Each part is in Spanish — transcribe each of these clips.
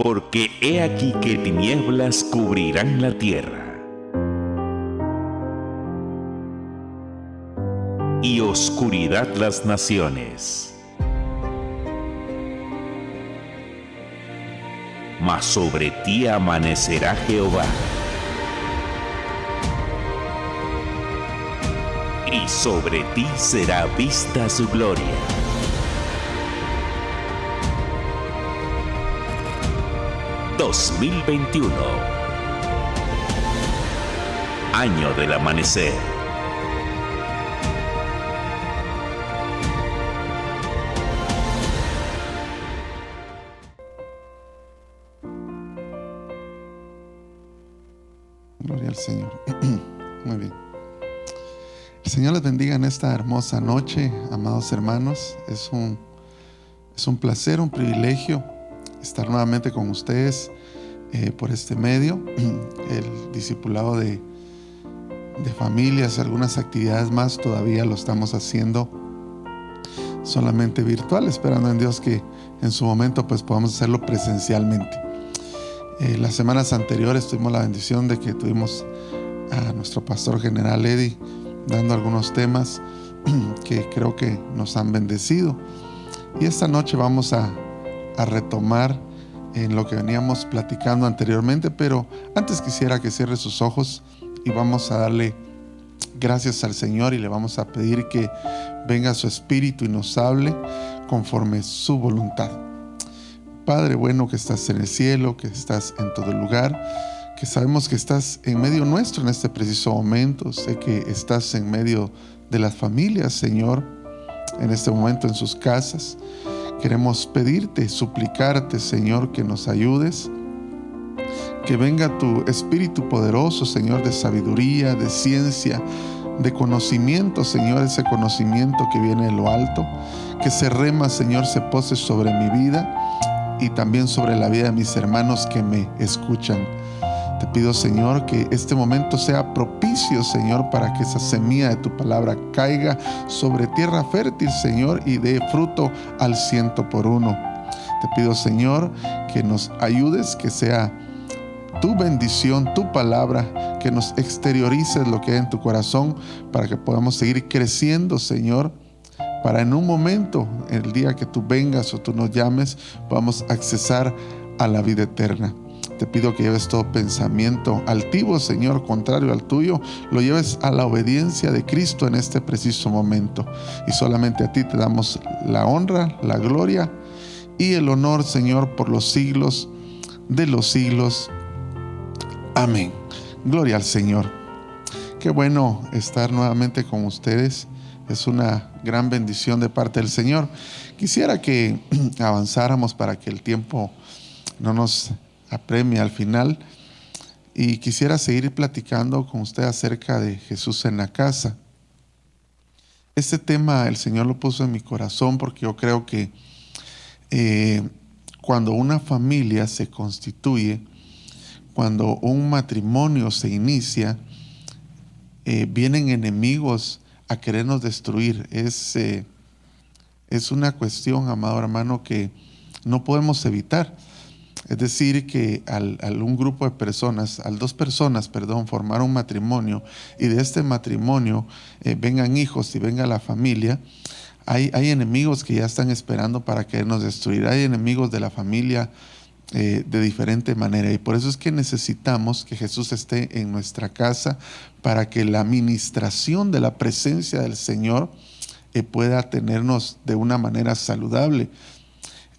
Porque he aquí que tinieblas cubrirán la tierra, y oscuridad las naciones. Mas sobre ti amanecerá Jehová, y sobre ti será vista su gloria. ...2021... Año del amanecer. Gloria al Señor. Muy bien. El Señor les bendiga en esta hermosa noche, amados hermanos. Es un placer, un privilegio estar nuevamente con ustedes por este medio. El discipulado de familias, algunas actividades más todavía lo estamos haciendo solamente virtual, esperando en Dios que en su momento pues podamos hacerlo presencialmente. Las semanas anteriores tuvimos la bendición de que tuvimos a nuestro pastor general Eddie dando algunos temas que creo que nos han bendecido, y esta noche vamos a retomar en lo que veníamos platicando anteriormente, pero antes quisiera que cierre sus ojos y vamos a darle gracias al Señor y le vamos a pedir que venga su Espíritu y nos hable conforme su voluntad. Padre bueno que estás en el cielo, que estás en todo lugar, que sabemos que estás en medio nuestro en este preciso momento. Sé que estás en medio de las familias, Señor, en este momento en sus casas. Queremos pedirte, suplicarte, Señor, que nos ayudes, que venga tu Espíritu poderoso, Señor, de sabiduría, de ciencia, de conocimiento, Señor, ese conocimiento que viene de lo alto, que ese rema, Señor, se pose sobre mi vida y también sobre la vida de mis hermanos que me escuchan. Te pido, Señor, que este momento sea propicio, Señor, para que esa semilla de tu palabra caiga sobre tierra fértil, Señor, y dé fruto al 100%. Te pido, Señor, que nos ayudes, que sea tu bendición, tu palabra, que nos exteriorices lo que hay en tu corazón para que podamos seguir creciendo, Señor, para en un momento, el día que tú vengas o tú nos llames, podamos accesar a la vida eterna. Te pido que lleves todo pensamiento altivo, Señor, contrario al tuyo, lo lleves a la obediencia de Cristo en este preciso momento. Y solamente a ti te damos la honra, la gloria y el honor, Señor, por los siglos de los siglos. Amén. Gloria al Señor. Qué bueno estar nuevamente con ustedes. Es una gran bendición de parte del Señor. Quisiera que avanzáramos para que el tiempo no nos apremie al final. Y quisiera seguir platicando con usted acerca de Jesús en la casa. Este tema el Señor lo puso en mi corazón porque yo creo que cuando una familia se constituye, cuando un matrimonio se inicia, vienen enemigos a querernos destruir. Es una cuestión, amado hermano, que no podemos evitar. Es decir, que al un grupo de personas, al dos personas, formar un matrimonio, y de este matrimonio vengan hijos y venga la familia, hay enemigos que ya están esperando para querernos destruir. Hay enemigos de la familia de diferente manera, y por eso es que necesitamos que Jesús esté en nuestra casa para que la ministración de la presencia del Señor pueda tenernos de una manera saludable.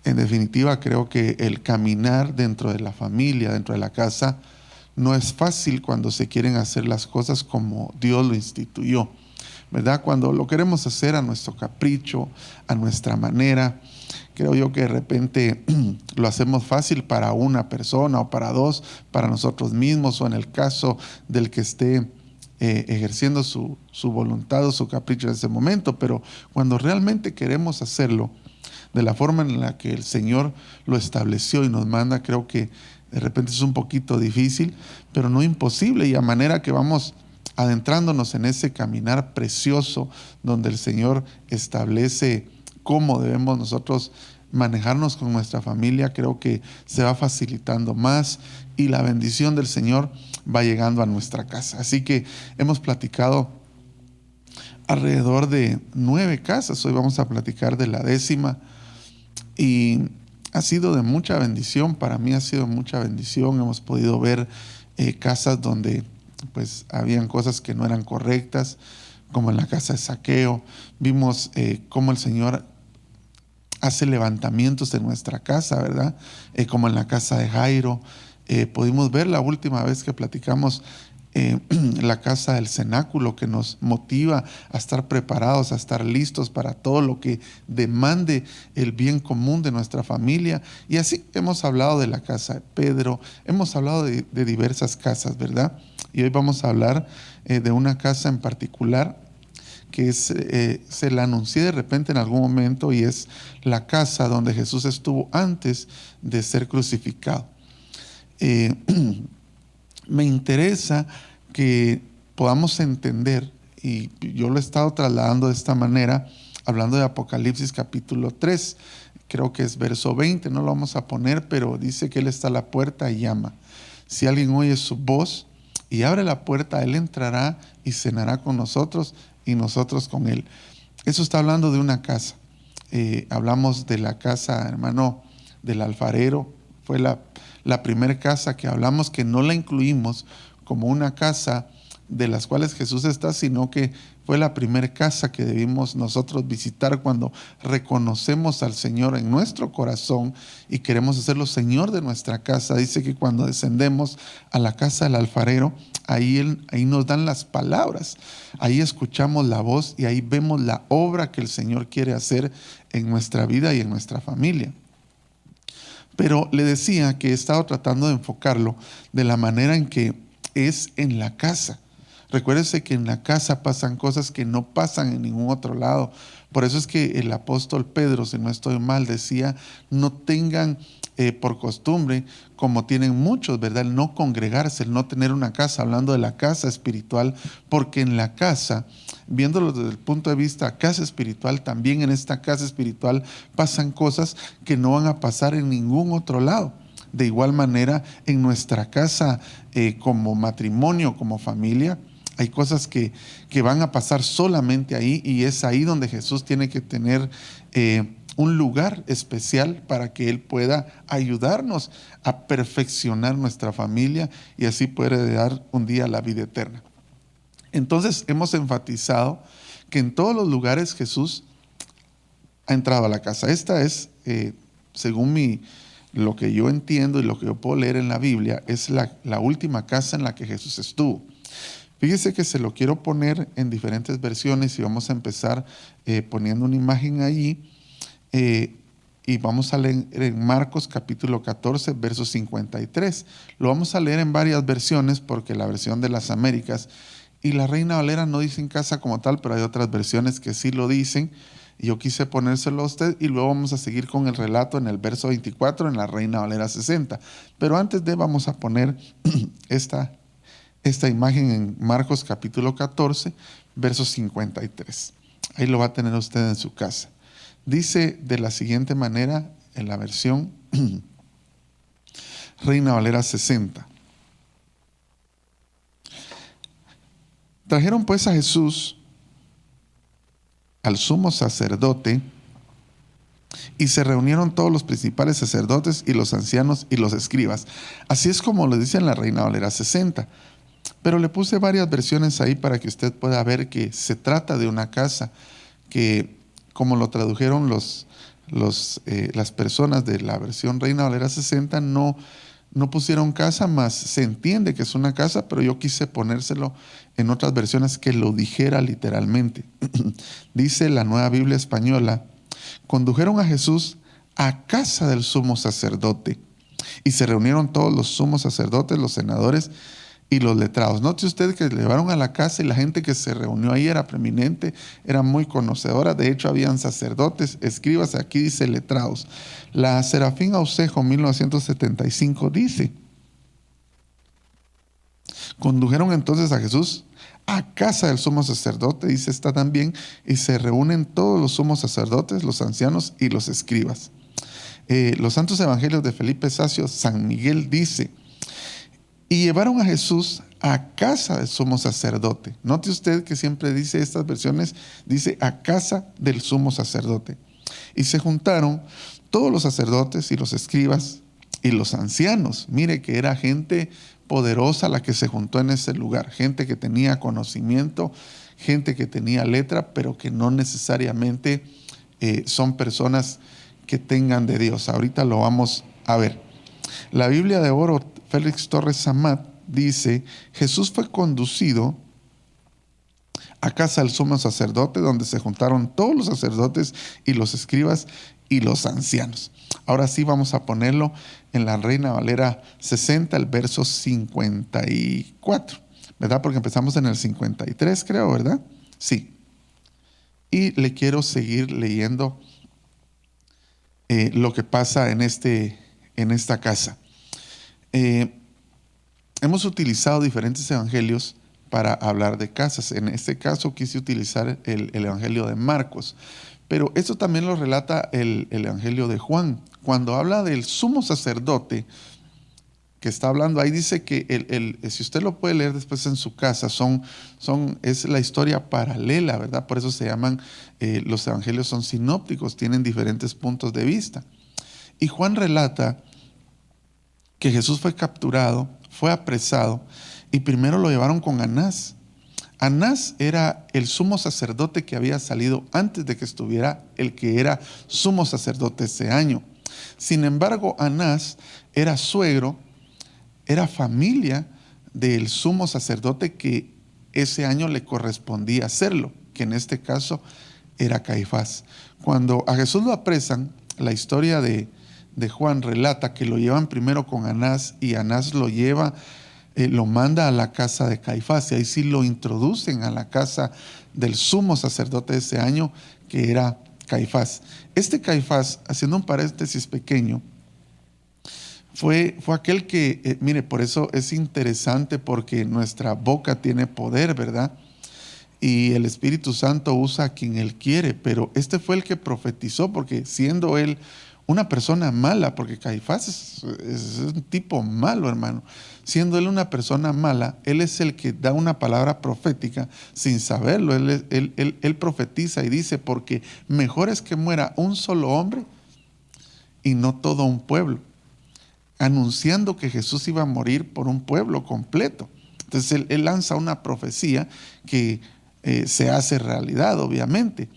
En definitiva, creo que el caminar dentro de la familia, dentro de la casa, no es fácil cuando se quieren hacer las cosas como Dios lo instituyó, ¿verdad? Cuando lo queremos hacer a nuestro capricho, a nuestra manera, creo yo que de repente lo hacemos fácil para una persona o para dos, para nosotros mismos, o en el caso del que esté ejerciendo su voluntad o su capricho en ese momento. Pero cuando realmente queremos hacerlo de la forma en la que el Señor lo estableció y nos manda, creo que de repente es un poquito difícil, pero no imposible, y a manera que vamos adentrándonos en ese caminar precioso donde el Señor establece cómo debemos nosotros manejarnos con nuestra familia, creo que se va facilitando más y la bendición del Señor va llegando a nuestra casa. Así que hemos platicado alrededor de 9 casas. Hoy vamos a platicar de la 10ª y ha sido de mucha bendición. Para mí ha sido mucha bendición. Hemos podido ver casas donde pues habían cosas que no eran correctas, como en la casa de Zaqueo. Vimos cómo el Señor hace levantamientos en nuestra casa, ¿verdad? Como en la casa de Jairo. Pudimos ver la última vez que platicamos la casa del cenáculo, que nos motiva a estar preparados, a estar listos para todo lo que demande el bien común de nuestra familia. Y así hemos hablado de la casa de Pedro, hemos hablado de diversas casas, ¿verdad? Y hoy vamos a hablar de una casa en particular que se la anuncié de repente en algún momento, y es la casa donde Jesús estuvo antes de ser crucificado. Me interesa que podamos entender, y yo lo he estado trasladando de esta manera, hablando de Apocalipsis capítulo 3, creo que es verso 20, no lo vamos a poner, pero dice que Él está a la puerta y llama. Si alguien oye su voz y abre la puerta, Él entrará y cenará con nosotros y nosotros con Él. Eso está hablando de una casa. Hablamos de la casa, hermano, del alfarero. Fue la primera casa que hablamos, que no la incluimos como una casa de las cuales Jesús está, sino que fue la primera casa que debimos nosotros visitar cuando reconocemos al Señor en nuestro corazón y queremos hacerlo Señor de nuestra casa. Dice que cuando descendemos a la casa del alfarero, ahí nos dan las palabras, ahí escuchamos la voz y ahí vemos la obra que el Señor quiere hacer en nuestra vida y en nuestra familia. Pero le decía que he estado tratando de enfocarlo de la manera en que es en la casa. Recuérdese que en la casa pasan cosas que no pasan en ningún otro lado. Por eso es que el apóstol Pedro, si no estoy mal, decía: no tengan por costumbre, como tienen muchos, ¿verdad?, el no congregarse, el no tener una casa, hablando de la casa espiritual, porque en la casa, viéndolo desde el punto de vista casa espiritual, también en esta casa espiritual pasan cosas que no van a pasar en ningún otro lado. De igual manera, en nuestra casa, como matrimonio, como familia, hay cosas que van a pasar solamente ahí, y es ahí donde Jesús tiene que tener un lugar especial para que Él pueda ayudarnos a perfeccionar nuestra familia y así poder dar un día la vida eterna. Entonces hemos enfatizado que en todos los lugares Jesús ha entrado a la casa. Esta es, según lo que yo entiendo y lo que yo puedo leer en la Biblia, es la última casa en la que Jesús estuvo. Fíjese que se lo quiero poner en diferentes versiones y vamos a empezar poniendo una imagen allí, y vamos a leer en Marcos capítulo 14, verso 53. Lo vamos a leer en varias versiones porque la versión de las Américas y la Reina Valera no dicen casa como tal, pero hay otras versiones que sí lo dicen. Yo quise ponérselo a usted y luego vamos a seguir con el relato en el verso 24 en la Reina Valera 60. Pero antes vamos a poner esta imagen en Marcos capítulo 14, verso 53. Ahí lo va a tener usted en su casa. Dice de la siguiente manera en la versión Reina Valera 60. Trajeron pues a Jesús al sumo sacerdote, y se reunieron todos los principales sacerdotes y los ancianos y los escribas. Así es como lo dice en la Reina Valera 60. Pero le puse varias versiones ahí para que usted pueda ver que se trata de una casa que, como lo tradujeron las personas de la versión Reina Valera 60, no pusieron casa, más se entiende que es una casa, pero yo quise ponérselo en otras versiones que lo dijera literalmente. Dice la Nueva Biblia Española: condujeron a Jesús a casa del sumo sacerdote, y se reunieron todos los sumos sacerdotes, los senadores y los letrados. Note usted que le llevaron a la casa y la gente que se reunió ahí era preeminente, era muy conocedora. De hecho, habían sacerdotes, escribas, aquí dice letrados. La Serafín Aucejo, 1975, dice: condujeron entonces a Jesús a casa del sumo sacerdote, dice esta también, y se reúnen todos los sumos sacerdotes, los ancianos y los escribas. los santos evangelios de Felipe Sacio, San Miguel dice: y llevaron a Jesús a casa del sumo sacerdote. Note usted que siempre dice, estas versiones, dice a casa del sumo sacerdote. Y se juntaron todos los sacerdotes y los escribas y los ancianos. Mire que era gente poderosa la que se juntó en ese lugar. Gente que tenía conocimiento, gente que tenía letra, pero que no necesariamente son personas que tengan de Dios. Ahorita lo vamos a ver. La Biblia de Oro, Félix Torres Amat, dice: Jesús fue conducido a casa del sumo sacerdote, donde se juntaron todos los sacerdotes y los escribas y los ancianos. Ahora sí vamos a ponerlo en la Reina Valera 60, el verso 54, ¿verdad? Porque empezamos en el 53, creo, ¿verdad? Sí. Y le quiero seguir leyendo lo que pasa en esta casa. Hemos utilizado diferentes evangelios para hablar de casas. En este caso quise utilizar el evangelio de Marcos, pero esto también lo relata el evangelio de Juan. Cuando habla del sumo sacerdote que está hablando, ahí dice que si usted lo puede leer después en su casa, es la historia paralela, ¿verdad? Por eso se llaman, los evangelios son sinópticos, tienen diferentes puntos de vista. Y Juan relata que Jesús fue capturado, fue apresado, y primero lo llevaron con Anás. Anás era el sumo sacerdote que había salido antes de que estuviera el que era sumo sacerdote ese año. Sin embargo, Anás era suegro, era familia del sumo sacerdote que ese año le correspondía hacerlo, que en este caso era Caifás. Cuando a Jesús lo apresan, la historia de Juan relata que lo llevan primero con Anás, y Anás lo lleva, lo manda a la casa de Caifás, y ahí sí lo introducen a la casa del sumo sacerdote de ese año, que era Caifás. Este Caifás, haciendo un paréntesis pequeño, fue aquel que, mire, por eso es interesante, porque nuestra boca tiene poder, ¿verdad? Y el Espíritu Santo usa a quien Él quiere, pero este fue el que profetizó, porque siendo él una persona mala, porque Caifás es un tipo malo, hermano. Siendo él una persona mala, él es el que da una palabra profética sin saberlo. Él profetiza y dice: porque mejor es que muera un solo hombre y no todo un pueblo, anunciando que Jesús iba a morir por un pueblo completo. Entonces él lanza una profecía que se hace realidad, obviamente.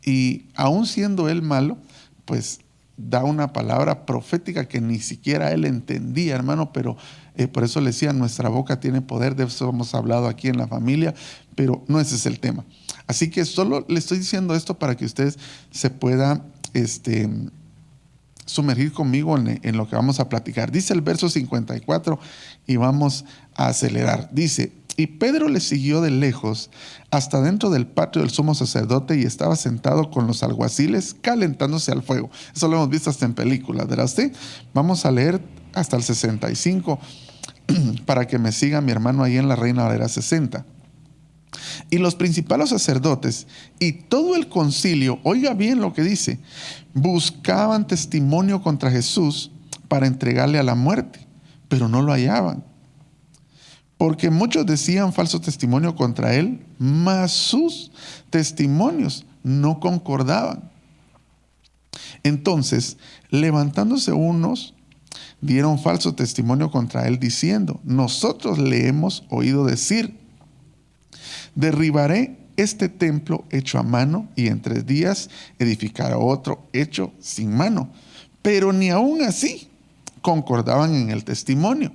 Y aún siendo él malo, pues da una palabra profética que ni siquiera él entendía, hermano, pero por eso le decía, nuestra boca tiene poder. De eso hemos hablado aquí en la familia, pero no ese es el tema. Así que solo le estoy diciendo esto para que usted se pueda sumergir conmigo en lo que vamos a platicar. Dice el verso 54 y vamos a acelerar. Dice: y Pedro le siguió de lejos hasta dentro del patio del sumo sacerdote, y estaba sentado con los alguaciles calentándose al fuego. Eso lo hemos visto hasta en películas, ¿verdad usted? Vamos a leer hasta el 65 para que me siga mi hermano ahí en la Reina Valera 60. Y los principales sacerdotes y todo el concilio, oiga bien lo que dice, buscaban testimonio contra Jesús para entregarle a la muerte, pero no lo hallaban, porque muchos decían falso testimonio contra él, mas sus testimonios no concordaban. Entonces, levantándose unos, dieron falso testimonio contra él, diciendo: nosotros le hemos oído decir: derribaré este templo hecho a mano, y en 3 días edificará otro hecho sin mano. Pero ni aún así concordaban en el testimonio.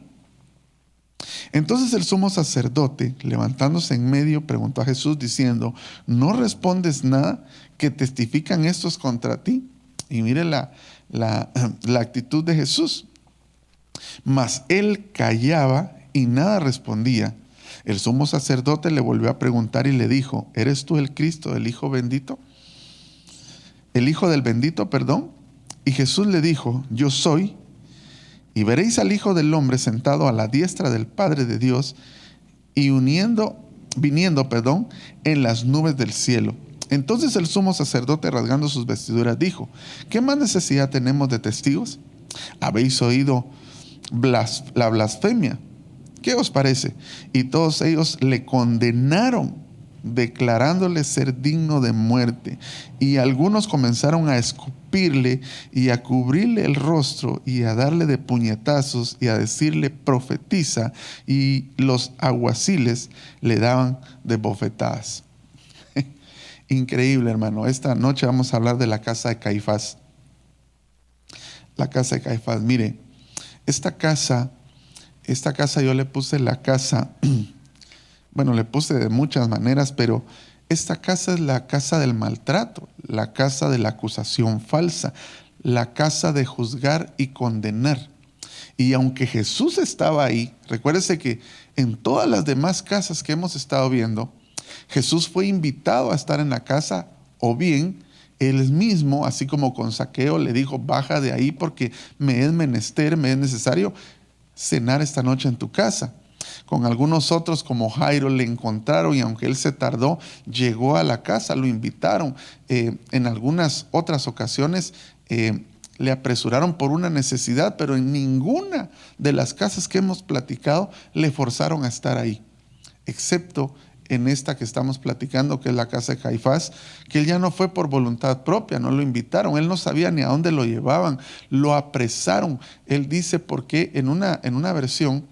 Entonces el sumo sacerdote, levantándose en medio, preguntó a Jesús diciendo: ¿no respondes nada que testifican estos contra ti? Y mire la actitud de Jesús. Mas él callaba y nada respondía. El sumo sacerdote le volvió a preguntar y le dijo: ¿eres tú el Cristo, el Hijo bendito? El Hijo del bendito, perdón. Y Jesús le dijo: yo soy. Y veréis al Hijo del Hombre sentado a la diestra del Padre de Dios y viniendo en las nubes del cielo. Entonces el sumo sacerdote, rasgando sus vestiduras, dijo: ¿qué más necesidad tenemos de testigos? ¿Habéis oído la blasfemia? ¿Qué os parece? Y todos ellos le condenaron, declarándole ser digno de muerte. Y algunos comenzaron a escupirle y a cubrirle el rostro y a darle de puñetazos y a decirle: profetiza. Y los alguaciles le daban de bofetadas. Increíble, hermano. Esta noche vamos a hablar de la casa de Caifás. La casa de Caifás. Mire, esta casa yo le puse la casa, bueno, le puse de muchas maneras, pero esta casa es la casa del maltrato, la casa de la acusación falsa, la casa de juzgar y condenar. Y aunque Jesús estaba ahí, recuérdese que en todas las demás casas que hemos estado viendo, Jesús fue invitado a estar en la casa, o bien él mismo, así como con Zaqueo, le dijo: baja de ahí porque me es menester, me es necesario cenar esta noche en tu casa. Con algunos otros, como Jairo, le encontraron y aunque él se tardó, llegó a la casa, lo invitaron. En algunas otras ocasiones le apresuraron por una necesidad, pero en ninguna de las casas que hemos platicado le forzaron a estar ahí, excepto en esta que estamos platicando, que es la casa de Caifás, que él ya no fue por voluntad propia, no lo invitaron, él no sabía ni a dónde lo llevaban, lo apresaron. Él dice, porque en una versión,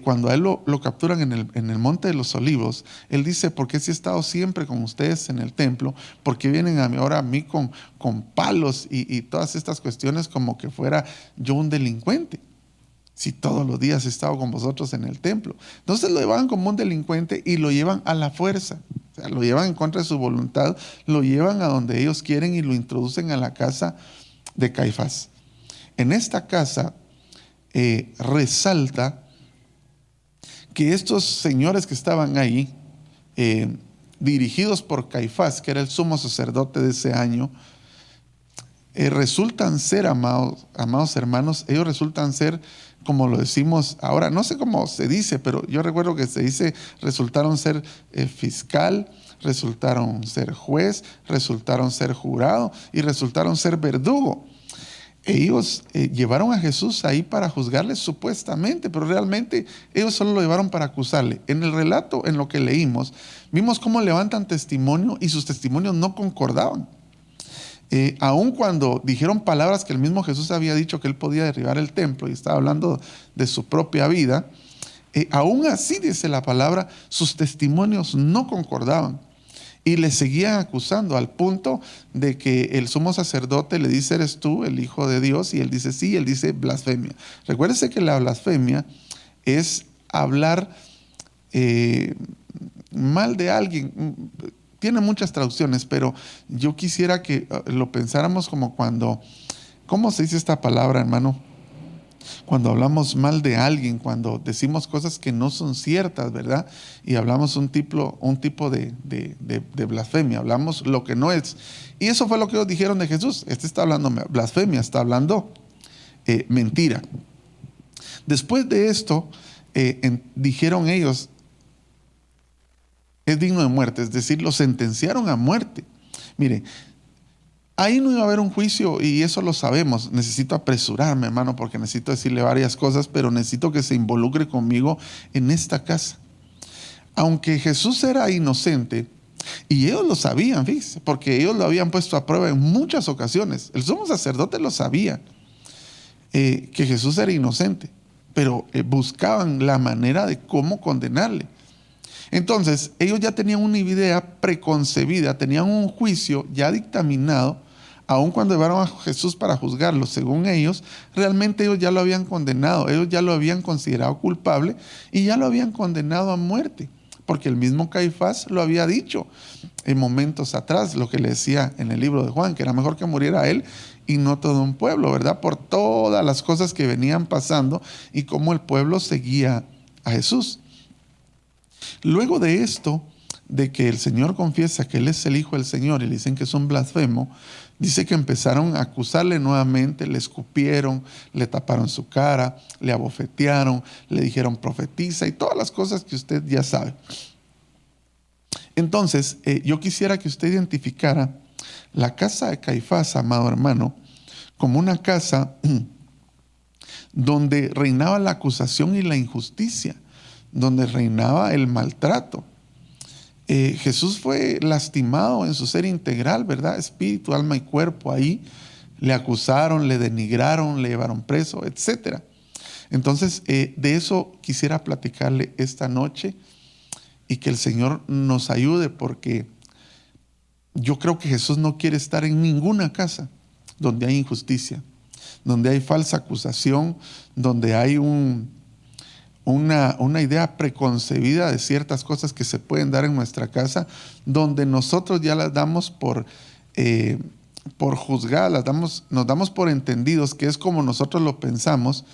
cuando a él lo capturan en el Monte de los Olivos, él dice: porque si he estado siempre con ustedes en el templo, porque vienen ahora a mí con palos y todas estas cuestiones, como que fuera yo un delincuente, si todos los días he estado con vosotros en el templo. Entonces lo llevan como un delincuente y lo llevan a la fuerza, o sea, lo llevan en contra de su voluntad, lo llevan a donde ellos quieren y lo introducen a la casa de Caifás. En esta casa resalta que estos señores que estaban ahí, dirigidos por Caifás, que era el sumo sacerdote de ese año, resultan ser, amados hermanos, ellos resultan ser, como lo decimos ahora, no sé cómo se dice, pero yo recuerdo que se dice, resultaron ser fiscal, resultaron ser juez, resultaron ser jurado y resultaron ser verdugo. Ellos llevaron a Jesús ahí para juzgarle supuestamente, pero realmente ellos solo lo llevaron para acusarle. En el relato, en lo que leímos, vimos cómo levantan testimonio y sus testimonios no concordaban. Aun cuando dijeron palabras que el mismo Jesús había dicho que él podía derribar el templo y estaba hablando de su propia vida, aún así, dice la palabra, sus testimonios no concordaban y le seguían acusando, al punto de que el sumo sacerdote le dice: ¿eres tú el Hijo de Dios? Y él dice: sí. Él dice: blasfemia. Recuérdese que la blasfemia es hablar mal de alguien. Tiene muchas traducciones, pero yo quisiera que lo pensáramos como cuando, ¿cómo se dice esta palabra, hermano? Cuando hablamos mal de alguien, cuando decimos cosas que no son ciertas, ¿verdad? Y hablamos un tipo de blasfemia, hablamos lo que no es. Y eso fue lo que ellos dijeron de Jesús. Este está hablando blasfemia, está hablando mentira. Después de esto, dijeron ellos: es digno de muerte, es decir, lo sentenciaron a muerte. Mire, ahí no iba a haber un juicio y eso lo sabemos. Necesito apresurarme, hermano, porque necesito decirle varias cosas, pero necesito que se involucre conmigo en esta casa. Aunque Jesús era inocente, y ellos lo sabían, fíjense, porque ellos lo habían puesto a prueba en muchas ocasiones. El sumo sacerdote lo sabía, que Jesús era inocente, pero buscaban la manera de cómo condenarle. Entonces, ellos ya tenían una idea preconcebida, tenían un juicio ya dictaminado, aun cuando llevaron a Jesús para juzgarlo. Según ellos, realmente ellos ya lo habían condenado, ellos ya lo habían considerado culpable y ya lo habían condenado a muerte, porque el mismo Caifás lo había dicho en momentos atrás, lo que le decía en el libro de Juan, que era mejor que muriera él y no todo un pueblo, ¿verdad? Por todas las cosas que venían pasando y cómo el pueblo seguía a Jesús. Luego de esto, de que el Señor confiesa que Él es el Hijo del Señor y le dicen que es un blasfemo, dice que empezaron a acusarle nuevamente, le escupieron, le taparon su cara, le abofetearon, le dijeron: profetiza, y todas las cosas que usted ya sabe. Entonces, yo quisiera que usted identificara la casa de Caifás, amado hermano, como una casa donde reinaba la acusación y la injusticia, donde reinaba el maltrato. Jesús fue lastimado en su ser integral, ¿verdad? Espíritu, alma y cuerpo. Ahí le acusaron, le denigraron, le llevaron preso, etc. Entonces, de eso quisiera platicarle esta noche y que el Señor nos ayude, porque yo creo que Jesús no quiere estar en ninguna casa donde hay injusticia, donde hay falsa acusación, donde hay una idea preconcebida de ciertas cosas que se pueden dar en nuestra casa, donde nosotros ya las damos por juzgadas, nos damos por entendidos que es como nosotros lo pensamos,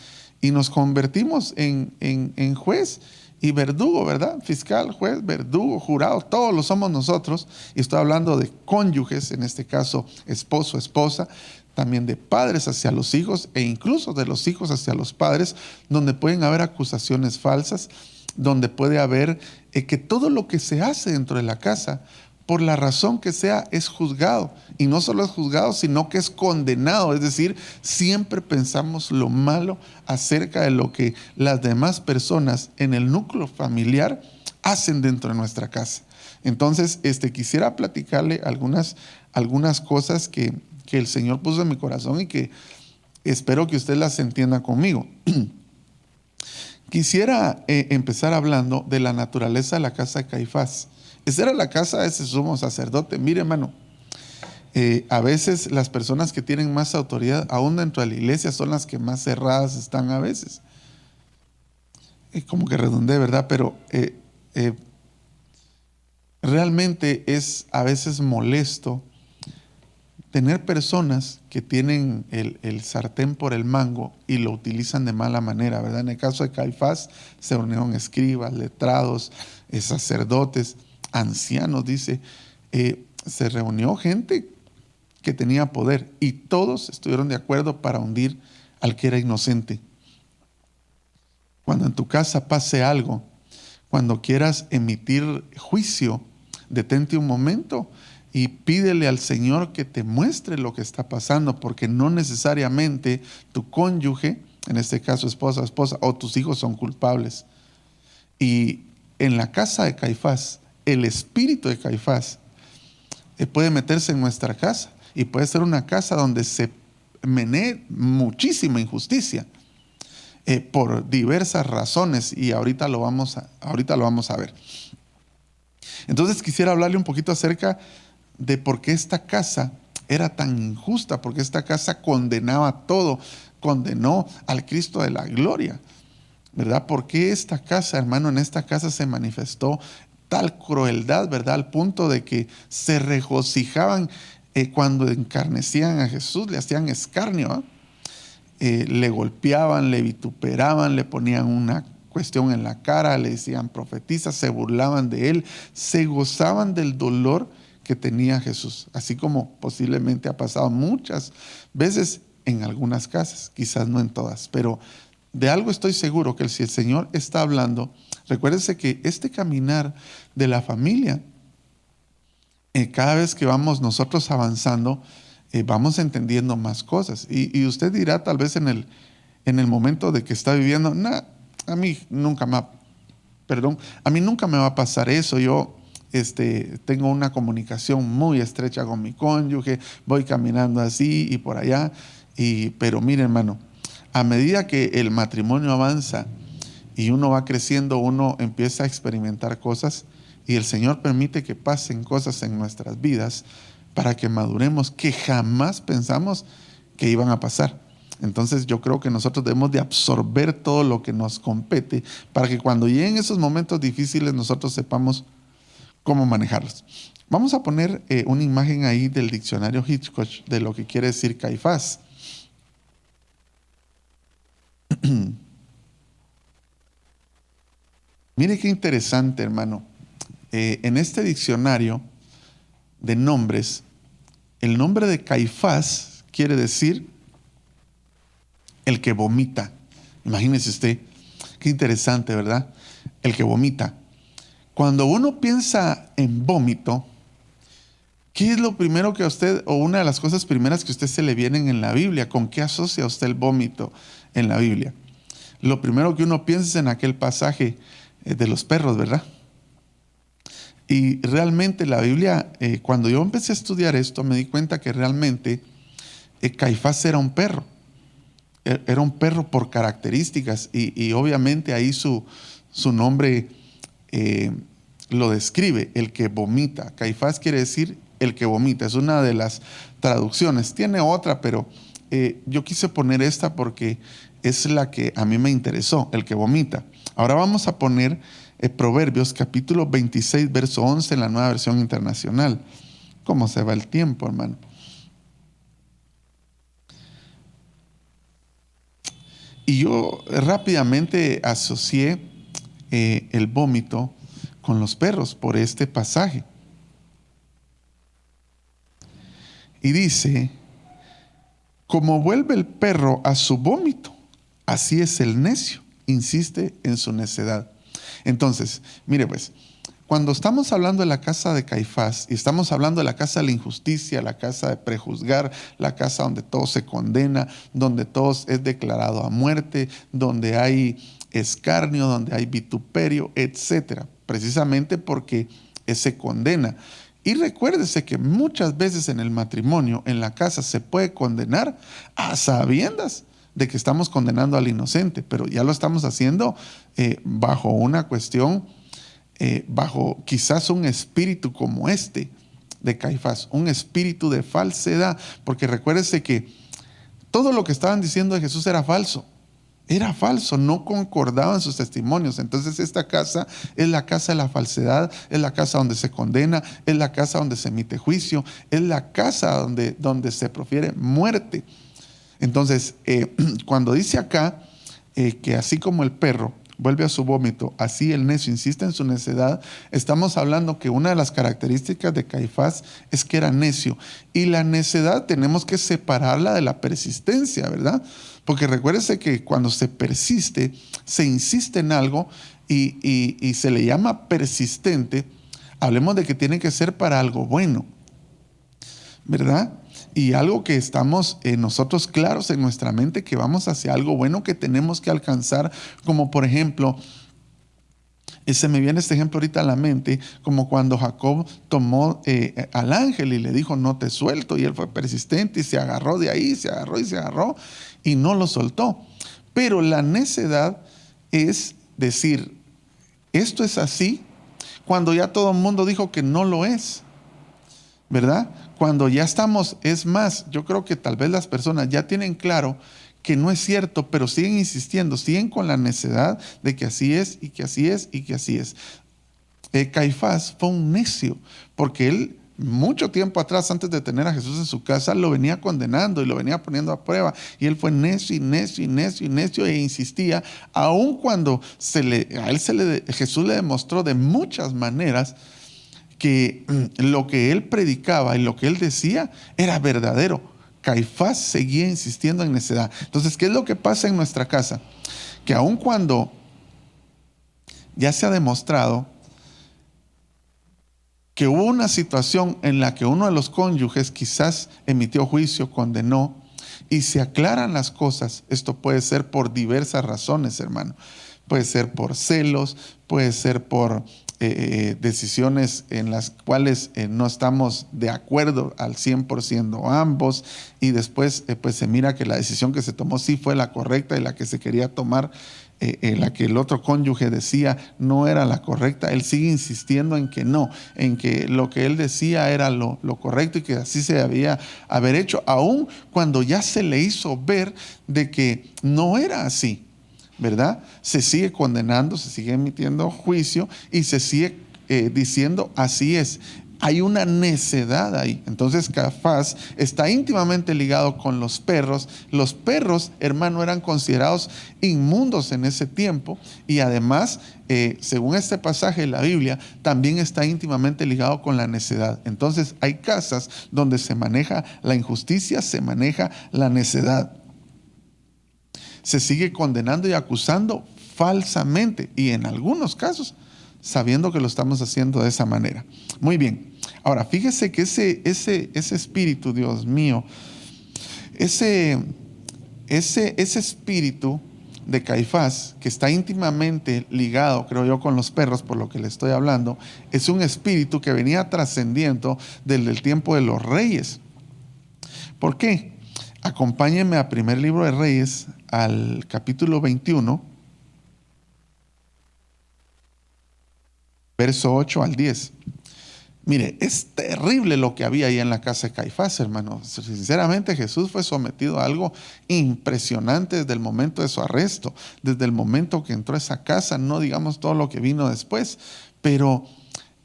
y nos convertimos en juez y verdugo, ¿verdad? Fiscal, juez, verdugo, jurado, todos lo somos nosotros. Y estoy hablando de cónyuges, en este caso esposo, esposa, también de padres hacia los hijos e incluso de los hijos hacia los padres, donde pueden haber acusaciones falsas, donde puede haber que todo lo que se hace dentro de la casa, por la razón que sea, es juzgado. Y no solo es juzgado, sino que es condenado. Es decir, siempre pensamos lo malo acerca de lo que las demás personas en el núcleo familiar hacen dentro de nuestra casa. Entonces, quisiera platicarle algunas cosas que el Señor puso en mi corazón y que espero que usted las entienda conmigo. Quisiera empezar hablando de la naturaleza de la casa de Caifás. Esa era la casa de ese sumo sacerdote. Mire, hermano, a veces las personas que tienen más autoridad, aún dentro de la iglesia, son las que más cerradas están a veces. Como que redundé, ¿verdad? Pero realmente es a veces molesto tener personas que tienen el sartén por el mango y lo utilizan de mala manera, ¿verdad? En el caso de Caifás se reunieron escribas, letrados, sacerdotes, ancianos, dice. Se reunió gente que tenía poder y todos estuvieron de acuerdo para hundir al que era inocente. Cuando en tu casa pase algo, cuando quieras emitir juicio, detente un momento y pídele al Señor que te muestre lo que está pasando, porque no necesariamente tu cónyuge, en este caso esposa, o tus hijos son culpables. Y en la casa de Caifás, el espíritu de Caifás puede meterse en nuestra casa y puede ser una casa donde se menee muchísima injusticia por diversas razones, y ahorita lo vamos a ver. Entonces quisiera hablarle un poquito acerca de por qué esta casa era tan injusta, porque esta casa condenaba todo, condenó al Cristo de la gloria, ¿verdad? ¿Por qué esta casa, hermano, en esta casa se manifestó tal crueldad, ¿verdad? Al punto de que se regocijaban cuando encarnecían a Jesús, le hacían escarnio, le golpeaban, le vituperaban, le ponían una cuestión en la cara, le decían profetiza, se burlaban de él, se gozaban del dolor que tenía Jesús, así como posiblemente ha pasado muchas veces en algunas casas, quizás no en todas, pero de algo estoy seguro, que si el Señor está hablando, recuérdense que este caminar de la familia, cada vez que vamos nosotros avanzando, vamos entendiendo más cosas. Y usted dirá tal vez en el momento de que está viviendo, a mí nunca me va a pasar eso. Yo tengo una comunicación muy estrecha con mi cónyuge, voy caminando así y por allá. Pero mire, hermano, a medida que el matrimonio avanza y uno va creciendo, uno empieza a experimentar cosas y el Señor permite que pasen cosas en nuestras vidas para que maduremos que jamás pensamos que iban a pasar. Entonces yo creo que nosotros debemos de absorber todo lo que nos compete para que cuando lleguen esos momentos difíciles nosotros sepamos cómo manejarlos. Vamos a poner una imagen ahí del diccionario Hitchcock de lo que quiere decir Caifás. Mire qué interesante, hermano. En este diccionario de nombres, el nombre de Caifás quiere decir el que vomita. Imagínese usted, qué interesante, ¿verdad? El que vomita. Cuando uno piensa en vómito, ¿qué es lo primero que a usted, o una de las cosas primeras que a usted se le vienen en la Biblia? ¿Con qué asocia usted el vómito en la Biblia? Lo primero que uno piensa es en aquel pasaje de los perros, ¿verdad? Y realmente la Biblia, cuando yo empecé a estudiar esto, me di cuenta que realmente Caifás era un perro. Era un perro por características y obviamente ahí su nombre lo describe, el que vomita. Caifás quiere decir el que vomita, es una de las traducciones. Tiene otra, pero yo quise poner esta porque es la que a mí me interesó, el que vomita. Ahora vamos a poner Proverbios capítulo 26, verso 11 en la Nueva Versión Internacional. ¿Cómo se va el tiempo, hermano? Y yo rápidamente asocié el vómito con los perros por este pasaje. Y dice, como vuelve el perro a su vómito, así es el necio, insiste en su necedad. Entonces, mire pues, cuando estamos hablando de la casa de Caifás y estamos hablando de la casa de la injusticia, la casa de prejuzgar, la casa donde todo se condena, donde todo es declarado a muerte, donde hay escarnio, donde hay vituperio, etcétera, precisamente porque se condena. Y recuérdese que muchas veces en el matrimonio, en la casa, se puede condenar a sabiendas de que estamos condenando al inocente, pero ya lo estamos haciendo bajo una cuestión, bajo quizás un espíritu como este de Caifás, un espíritu de falsedad, porque recuérdese que todo lo que estaban diciendo de Jesús era falso. Era falso, no concordaban sus testimonios. Entonces esta casa es la casa de la falsedad, es la casa donde se condena, es la casa donde se emite juicio, es la casa donde se profiere muerte. Entonces, cuando dice acá que así como el perro vuelve a su vómito, así el necio insiste en su necedad, estamos hablando que una de las características de Caifás es que era necio. Y la necedad tenemos que separarla de la persistencia, ¿verdad? Porque recuérdese que cuando se persiste, se insiste en algo y se le llama persistente. Hablemos de que tiene que ser para algo bueno, ¿verdad? Y algo que estamos nosotros claros en nuestra mente que vamos hacia algo bueno que tenemos que alcanzar, como por ejemplo, se me viene este ejemplo ahorita a la mente, como cuando Jacob tomó al ángel y le dijo, no te suelto, y él fue persistente y se agarró de ahí, se agarró y se agarró y no lo soltó. Pero la necedad es decir, esto es así, cuando ya todo el mundo dijo que no lo es, ¿verdad? Cuando ya estamos, es más, yo creo que tal vez las personas ya tienen claro que no es cierto, pero siguen insistiendo, siguen con la necedad de que así es y que así es y que así es. Caifás fue un necio, porque él mucho tiempo atrás, antes de tener a Jesús en su casa, lo venía condenando y lo venía poniendo a prueba, y él fue necio y necio y necio y necio e insistía, aun cuando Jesús le demostró de muchas maneras que lo que él predicaba y lo que él decía era verdadero. Caifás seguía insistiendo en necedad. Entonces, ¿qué es lo que pasa en nuestra casa? Que aun cuando ya se ha demostrado que hubo una situación en la que uno de los cónyuges quizás emitió juicio, condenó, y se aclaran las cosas, esto puede ser por diversas razones, hermano. Puede ser por celos, puede ser por decisiones en las cuales no estamos de acuerdo al 100% ambos, y después pues se mira que la decisión que se tomó sí fue la correcta y la que se quería tomar, la que el otro cónyuge decía no era la correcta. Él sigue insistiendo en que no, en que lo que él decía era lo correcto y que así se debía haber hecho, aun cuando ya se le hizo ver de que no era así, ¿verdad? Se sigue condenando, se sigue emitiendo juicio y se sigue diciendo así es. Hay una necedad ahí. Entonces Caifás está íntimamente ligado con los perros. Los perros, hermano, eran considerados inmundos en ese tiempo, y además, según este pasaje de la Biblia, también está íntimamente ligado con la necedad. Entonces hay casas donde se maneja la injusticia, se maneja la necedad. Se sigue condenando y acusando falsamente, y en algunos casos sabiendo que lo estamos haciendo de esa manera. Muy bien. Ahora, fíjese que ese espíritu, Dios mío, ese espíritu de Caifás, que está íntimamente ligado, creo yo, con los perros, por lo que le estoy hablando, es un espíritu que venía trascendiendo desde el tiempo de los reyes. ¿Por qué? Acompáñenme a primer libro de Reyes, al capítulo 21, verso 8 al 10. Mire, es terrible lo que había ahí en la casa de Caifás, hermano. Sinceramente, Jesús fue sometido a algo impresionante desde el momento de su arresto, desde el momento que entró a esa casa, no digamos todo lo que vino después, pero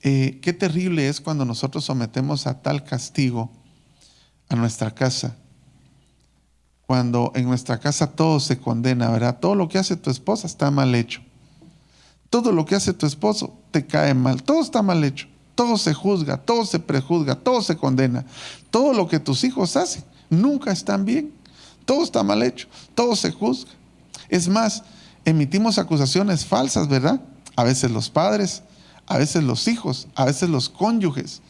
qué terrible es cuando nosotros sometemos a tal castigo a nuestra casa. Cuando en nuestra casa todo se condena, ¿verdad? Todo lo que hace tu esposa está mal hecho. Todo lo que hace tu esposo te cae mal. Todo está mal hecho. Todo se juzga, todo se prejuzga, todo se condena. Todo lo que tus hijos hacen nunca están bien. Todo está mal hecho, todo se juzga. Es más, emitimos acusaciones falsas, ¿verdad? A veces los padres, a veces los hijos, a veces los cónyuges.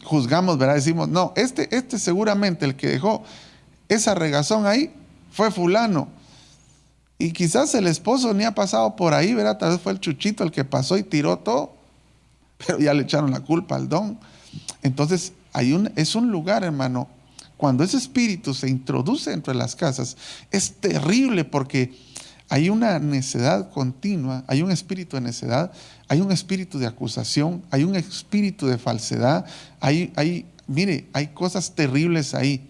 Juzgamos, ¿verdad? Decimos, no, este seguramente el que dejó esa regazón ahí fue fulano. Y quizás el esposo ni ha pasado por ahí, ¿verdad? Tal vez fue el chuchito el que pasó y tiró todo, pero ya le echaron la culpa al don. Entonces, es un lugar, hermano, cuando ese espíritu se introduce entre las casas, es terrible porque hay una necedad continua, hay un espíritu de necedad, hay un espíritu de acusación, hay un espíritu de falsedad, mire, hay cosas terribles ahí.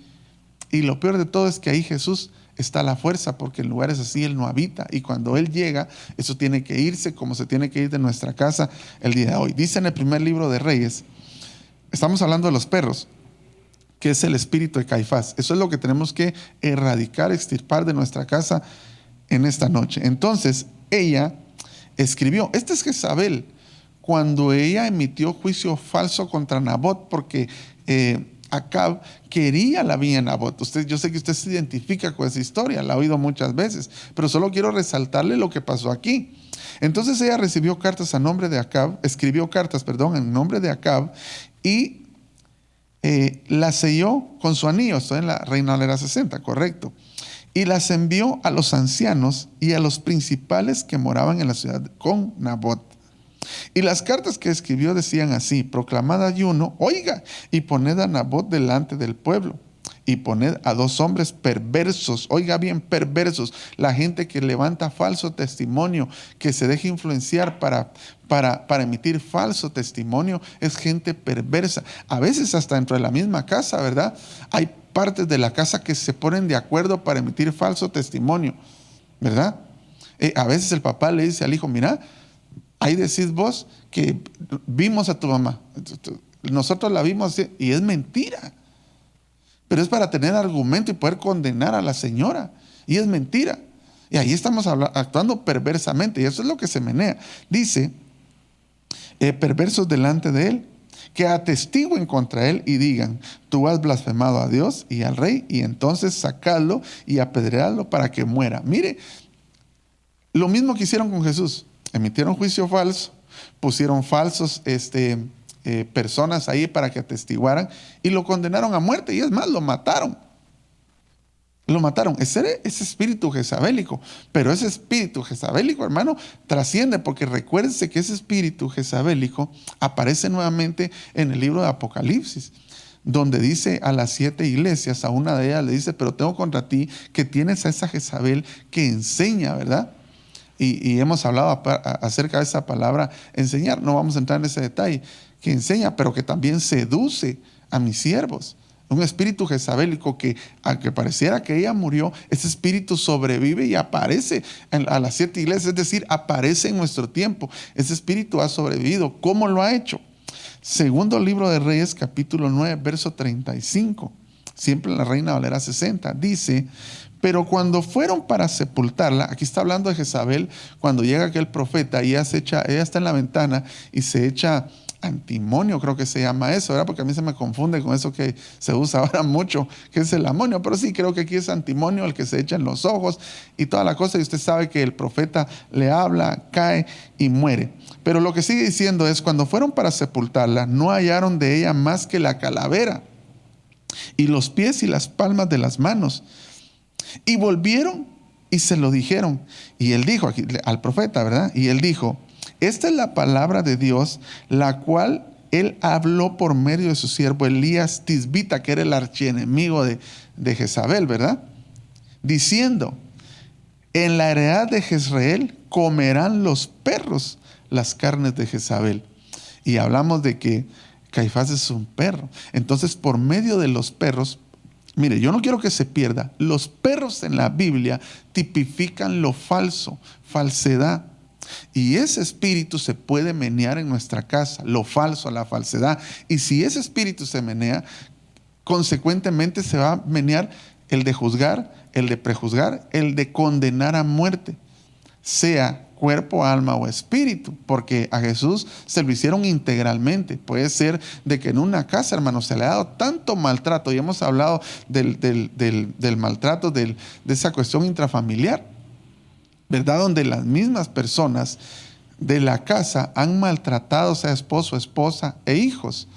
Y lo peor de todo es que ahí Jesús está la fuerza, porque en lugares así Él no habita. Y cuando Él llega, eso tiene que irse como se tiene que ir de nuestra casa el día de hoy. Dice en el primer libro de Reyes, estamos hablando de los perros, que es el espíritu de Caifás. Eso es lo que tenemos que erradicar, extirpar de nuestra casa en esta noche. Entonces, ella escribió, esta es Jezabel, cuando ella emitió juicio falso contra Nabot, porque Acab quería la viña de Nabot. Yo sé que usted se identifica con esa historia, la ha oído muchas veces, pero solo quiero resaltarle lo que pasó aquí. Entonces ella recibió cartas a nombre de Acab, escribió cartas, en nombre de Acab, y las selló con su anillo. Estoy en la Reina Valera 60, correcto. Y las envió a los ancianos y a los principales que moraban en la ciudad con Nabot. Y las cartas que escribió decían así: proclamad ayuno, oiga, y poned a Nabot delante del pueblo, y poned a 2 hombres perversos, oiga bien, perversos, la gente que levanta falso testimonio, que se deja influenciar para emitir falso testimonio, es gente perversa. A veces hasta dentro de la misma casa, ¿verdad? Hay partes de la casa que se ponen de acuerdo para emitir falso testimonio, ¿verdad? A veces el papá le dice al hijo: mira, ahí decís vos que vimos a tu mamá, nosotros la vimos y es mentira, pero es para tener argumento y poder condenar a la señora, y es mentira. Y ahí estamos actuando perversamente, y eso es lo que se menea. Dice, perversos delante de él, que atestiguen contra él y digan: tú has blasfemado a Dios y al rey, y entonces sacadlo y apedreadlo para que muera. Mire, lo mismo que hicieron con Jesús. Emitieron juicio falso, pusieron falsos personas ahí para que atestiguaran y lo condenaron a muerte, y es más, lo mataron. Lo mataron. Ese espíritu jezabélico. Pero ese espíritu jezabélico, hermano, trasciende, porque recuérdense que ese espíritu jezabélico aparece nuevamente en el libro de Apocalipsis, donde dice a las 7 iglesias, a una de ellas le dice: pero tengo contra ti que tienes a esa Jezabel que enseña, ¿verdad? Y hemos hablado acerca de esa palabra enseñar, no vamos a entrar en ese detalle, que enseña, pero que también seduce a mis siervos. Un espíritu jezabélico que, aunque pareciera que ella murió, ese espíritu sobrevive y aparece a las 7 iglesias, es decir, aparece en nuestro tiempo. Ese espíritu ha sobrevivido. ¿Cómo lo ha hecho? Segundo libro de Reyes, capítulo 9, verso 35, siempre en la Reina Valera 60, dice: pero cuando fueron para sepultarla, aquí está hablando de Jezabel, cuando llega aquel profeta y ella está en la ventana y se echa antimonio, creo que se llama eso, ¿verdad? Porque a mí se me confunde con eso que se usa ahora mucho, que es el amonio. Pero sí, creo que aquí es antimonio el que se echa en los ojos y toda la cosa. Y usted sabe que el profeta le habla, cae y muere. Pero lo que sigue diciendo es, cuando fueron para sepultarla, no hallaron de ella más que la calavera y los pies y las palmas de las manos. Y volvieron y se lo dijeron. Y él dijo aquí, al profeta, ¿verdad? Y él dijo: esta es la palabra de Dios, la cual él habló por medio de su siervo Elías Tisbita, que era el archienemigo de Jezabel, ¿verdad? Diciendo: en la heredad de Jezreel comerán los perros las carnes de Jezabel. Y hablamos de que Caifás es un perro. Entonces, por medio de los perros, mire, yo no quiero que se pierda. Los perros en la Biblia tipifican lo falso, falsedad. Y ese espíritu se puede menear en nuestra casa, lo falso, la falsedad. Y si ese espíritu se menea, consecuentemente se va a menear el de juzgar, el de prejuzgar, el de condenar a muerte, sea cuerpo, alma o espíritu, porque a Jesús se lo hicieron integralmente. Puede ser de que en una casa, hermano, se le ha dado tanto maltrato, y hemos hablado del maltrato, de esa cuestión intrafamiliar, ¿verdad? Donde las mismas personas de la casa han maltratado, sea esposo, esposa e hijos.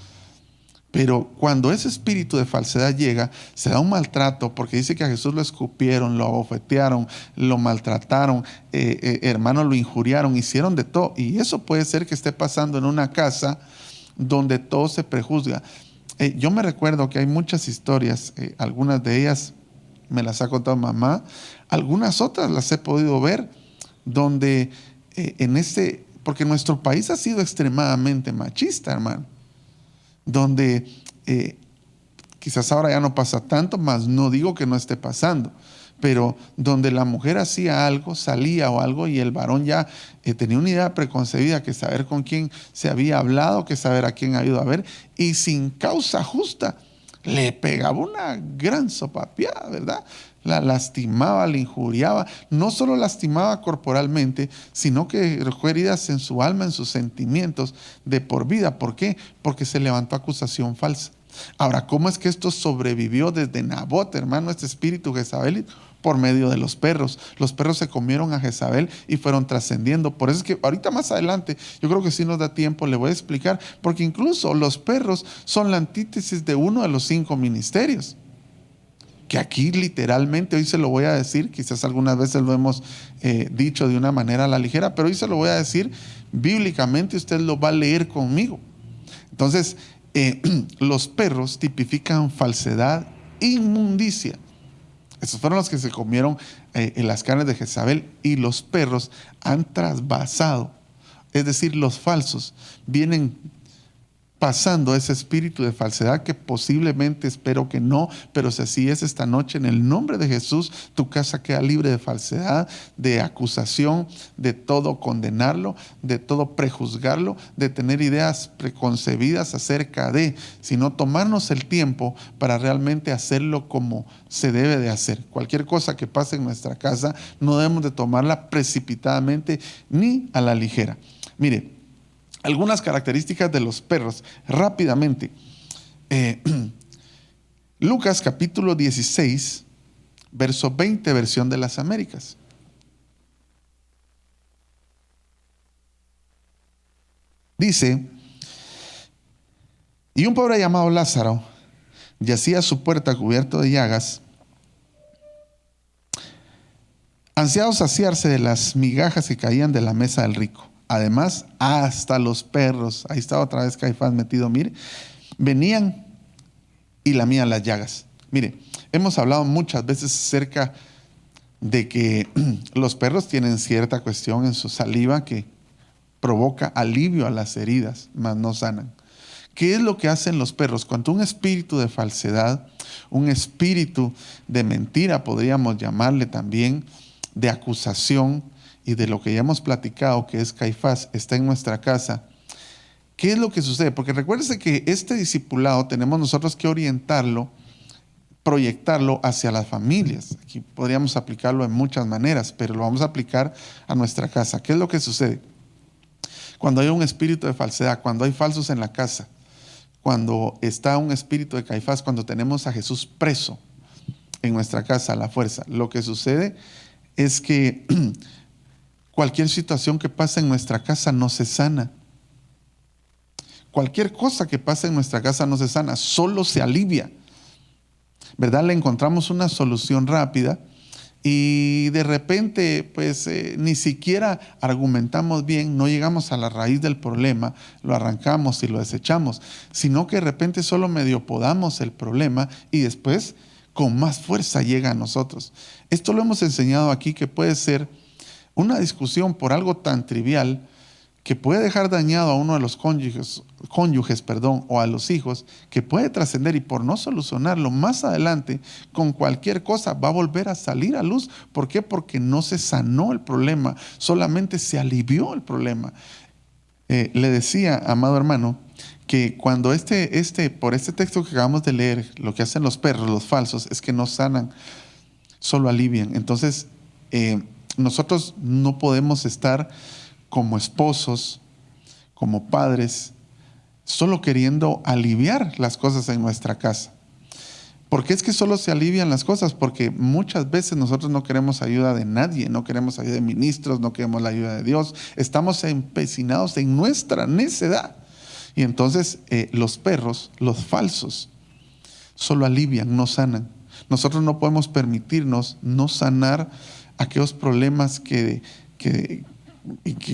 Pero cuando ese espíritu de falsedad llega, se da un maltrato, porque dice que a Jesús lo escupieron, lo abofetearon, lo maltrataron, hermanos, lo injuriaron, hicieron de todo. Y eso puede ser que esté pasando en una casa donde todo se prejuzga. Yo me recuerdo que hay muchas historias, algunas de ellas me las ha contado mamá, algunas otras las he podido ver, donde porque nuestro país ha sido extremadamente machista, hermano, donde quizás ahora ya no pasa tanto, mas no digo que no esté pasando, pero donde la mujer hacía algo, salía o algo, y el varón ya tenía una idea preconcebida, que saber con quién se había hablado, que saber a quién ha ido a ver, y sin causa justa le pegaba una gran sopapeada, ¿verdad? La lastimaba, la injuriaba. No solo lastimaba corporalmente, sino que dejó heridas en su alma, en sus sentimientos de por vida. ¿Por qué? Porque se levantó acusación falsa. Ahora, ¿cómo es que esto sobrevivió desde Nabot, hermano, este espíritu jezabelita? Por medio de los perros. Los perros se comieron a Jezabel y fueron trascendiendo. Por eso es que ahorita más adelante, yo creo que sí nos da tiempo, le voy a explicar, porque incluso los perros son la antítesis de uno de los 5 ministerios. Que aquí literalmente, hoy se lo voy a decir, quizás algunas veces lo hemos dicho de una manera a la ligera, pero hoy se lo voy a decir bíblicamente, usted lo va a leer conmigo. Entonces, los perros tipifican falsedad, inmundicia. Esos fueron los que se comieron en las carnes de Jezabel, y los perros han trasvasado, es decir, los falsos vienen pasando ese espíritu de falsedad, que posiblemente, espero que no, pero si así es esta noche, en el nombre de Jesús, tu casa queda libre de falsedad, de acusación, de todo condenarlo, de todo prejuzgarlo, de tener ideas preconcebidas acerca de, sino tomarnos el tiempo para realmente hacerlo como se debe de hacer. Cualquier cosa que pase en nuestra casa, no debemos de tomarla precipitadamente ni a la ligera. Mire, algunas características de los perros, rápidamente. Lucas capítulo 16, verso 20, versión de las Américas. Dice: y un pobre llamado Lázaro yacía a su puerta cubierto de llagas, ansiado saciarse de las migajas que caían de la mesa del rico. Además, hasta los perros, ahí está otra vez Caifás metido, mire, venían y lamían las llagas. Mire, hemos hablado muchas veces acerca de que los perros tienen cierta cuestión en su saliva que provoca alivio a las heridas, mas no sanan. ¿Qué es lo que hacen los perros? Cuando un espíritu de falsedad, un espíritu de mentira, podríamos llamarle también, de acusación, y de lo que ya hemos platicado, que es Caifás, está en nuestra casa, ¿qué es lo que sucede? Porque recuérdese que este discipulado tenemos nosotros que orientarlo, proyectarlo hacia las familias. Aquí podríamos aplicarlo en muchas maneras, pero lo vamos a aplicar a nuestra casa. ¿Qué es lo que sucede? Cuando hay un espíritu de falsedad, cuando hay falsos en la casa, cuando está un espíritu de Caifás, cuando tenemos a Jesús preso en nuestra casa a la fuerza, lo que sucede es que cualquier situación que pasa en nuestra casa no se sana. Cualquier cosa que pasa en nuestra casa no se sana, solo se alivia. ¿Verdad? Le encontramos una solución rápida y de repente pues ni siquiera argumentamos bien, no llegamos a la raíz del problema, lo arrancamos y lo desechamos, sino que de repente solo medio podamos el problema y después con más fuerza llega a nosotros. Esto lo hemos enseñado aquí, que puede ser una discusión por algo tan trivial que puede dejar dañado a uno de los cónyuges, o a los hijos, que puede trascender, y por no solucionarlo más adelante con cualquier cosa va a volver a salir a luz. ¿Por qué? Porque no se sanó el problema, solamente se alivió el problema. Le decía, amado hermano, que cuando por este texto que acabamos de leer, lo que hacen los perros, los falsos, es que no sanan, solo alivian. Entonces, nosotros no podemos estar como esposos, como padres, solo queriendo aliviar las cosas en nuestra casa. ¿Por qué es que solo se alivian las cosas? Porque muchas veces nosotros no queremos ayuda de nadie, no queremos ayuda de ministros, no queremos la ayuda de Dios. Estamos empecinados en nuestra necedad. Y entonces los perros, los falsos, solo alivian, no sanan. Nosotros no podemos permitirnos no sanar aquellos problemas que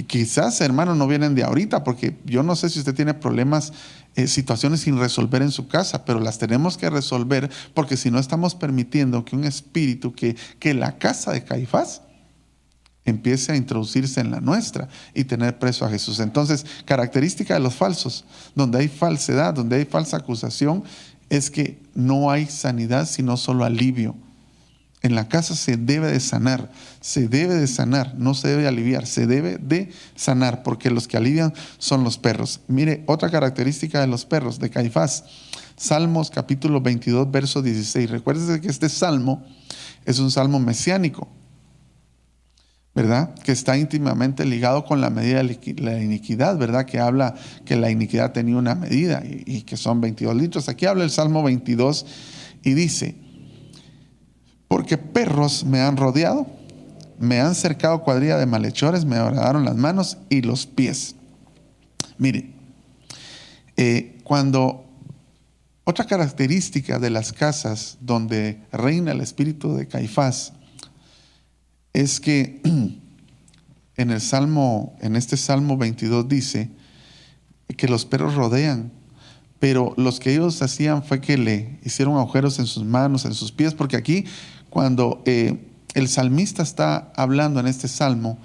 quizás, hermano, no vienen de ahorita, porque yo no sé si usted tiene problemas, situaciones sin resolver en su casa, pero las tenemos que resolver, porque si no estamos permitiendo que un espíritu, que la casa de Caifás empiece a introducirse en la nuestra y tener preso a Jesús. Entonces, característica de los falsos, donde hay falsedad, donde hay falsa acusación, es que no hay sanidad, sino solo alivio. En la casa se debe de sanar, no se debe aliviar, se debe de sanar, porque los que alivian son los perros. Mire, otra característica de los perros, de Caifás, Salmos capítulo 22, verso 16. Recuérdese que este salmo es un salmo mesiánico, ¿verdad? Que está íntimamente ligado con la medida de la iniquidad, ¿verdad? Que habla que la iniquidad tenía una medida y que son 22 litros. Aquí habla el Salmo 22 y dice: porque perros me han rodeado, me han cercado cuadrilla de malhechores, me horadaron las manos y los pies. Mire, otra característica de las casas donde reina el espíritu de Caifás es que en este Salmo 22 dice que los perros rodean, pero los que ellos hacían fue que le hicieron agujeros en sus manos, en sus pies, porque aquí cuando el salmista está hablando en este salmo,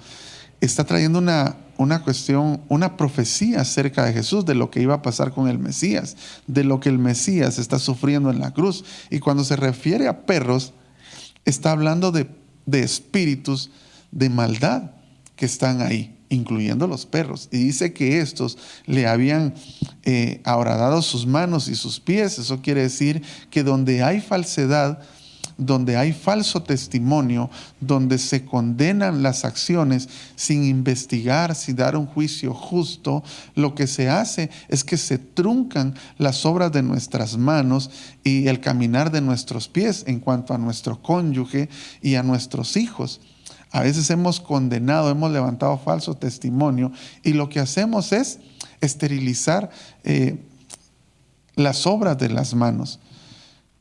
está trayendo una cuestión, una profecía acerca de Jesús, de lo que iba a pasar con el Mesías, de lo que el Mesías está sufriendo en la cruz. Y cuando se refiere a perros, está hablando de espíritus de maldad que están ahí, incluyendo los perros. Y dice que estos le habían ahoradado sus manos y sus pies. Eso quiere decir que donde hay falsedad, donde hay falso testimonio, donde se condenan las acciones sin investigar, sin dar un juicio justo, lo que se hace es que se truncan las obras de nuestras manos y el caminar de nuestros pies en cuanto a nuestro cónyuge y a nuestros hijos. A veces hemos condenado, hemos levantado falso testimonio y lo que hacemos es esterilizar las obras de las manos.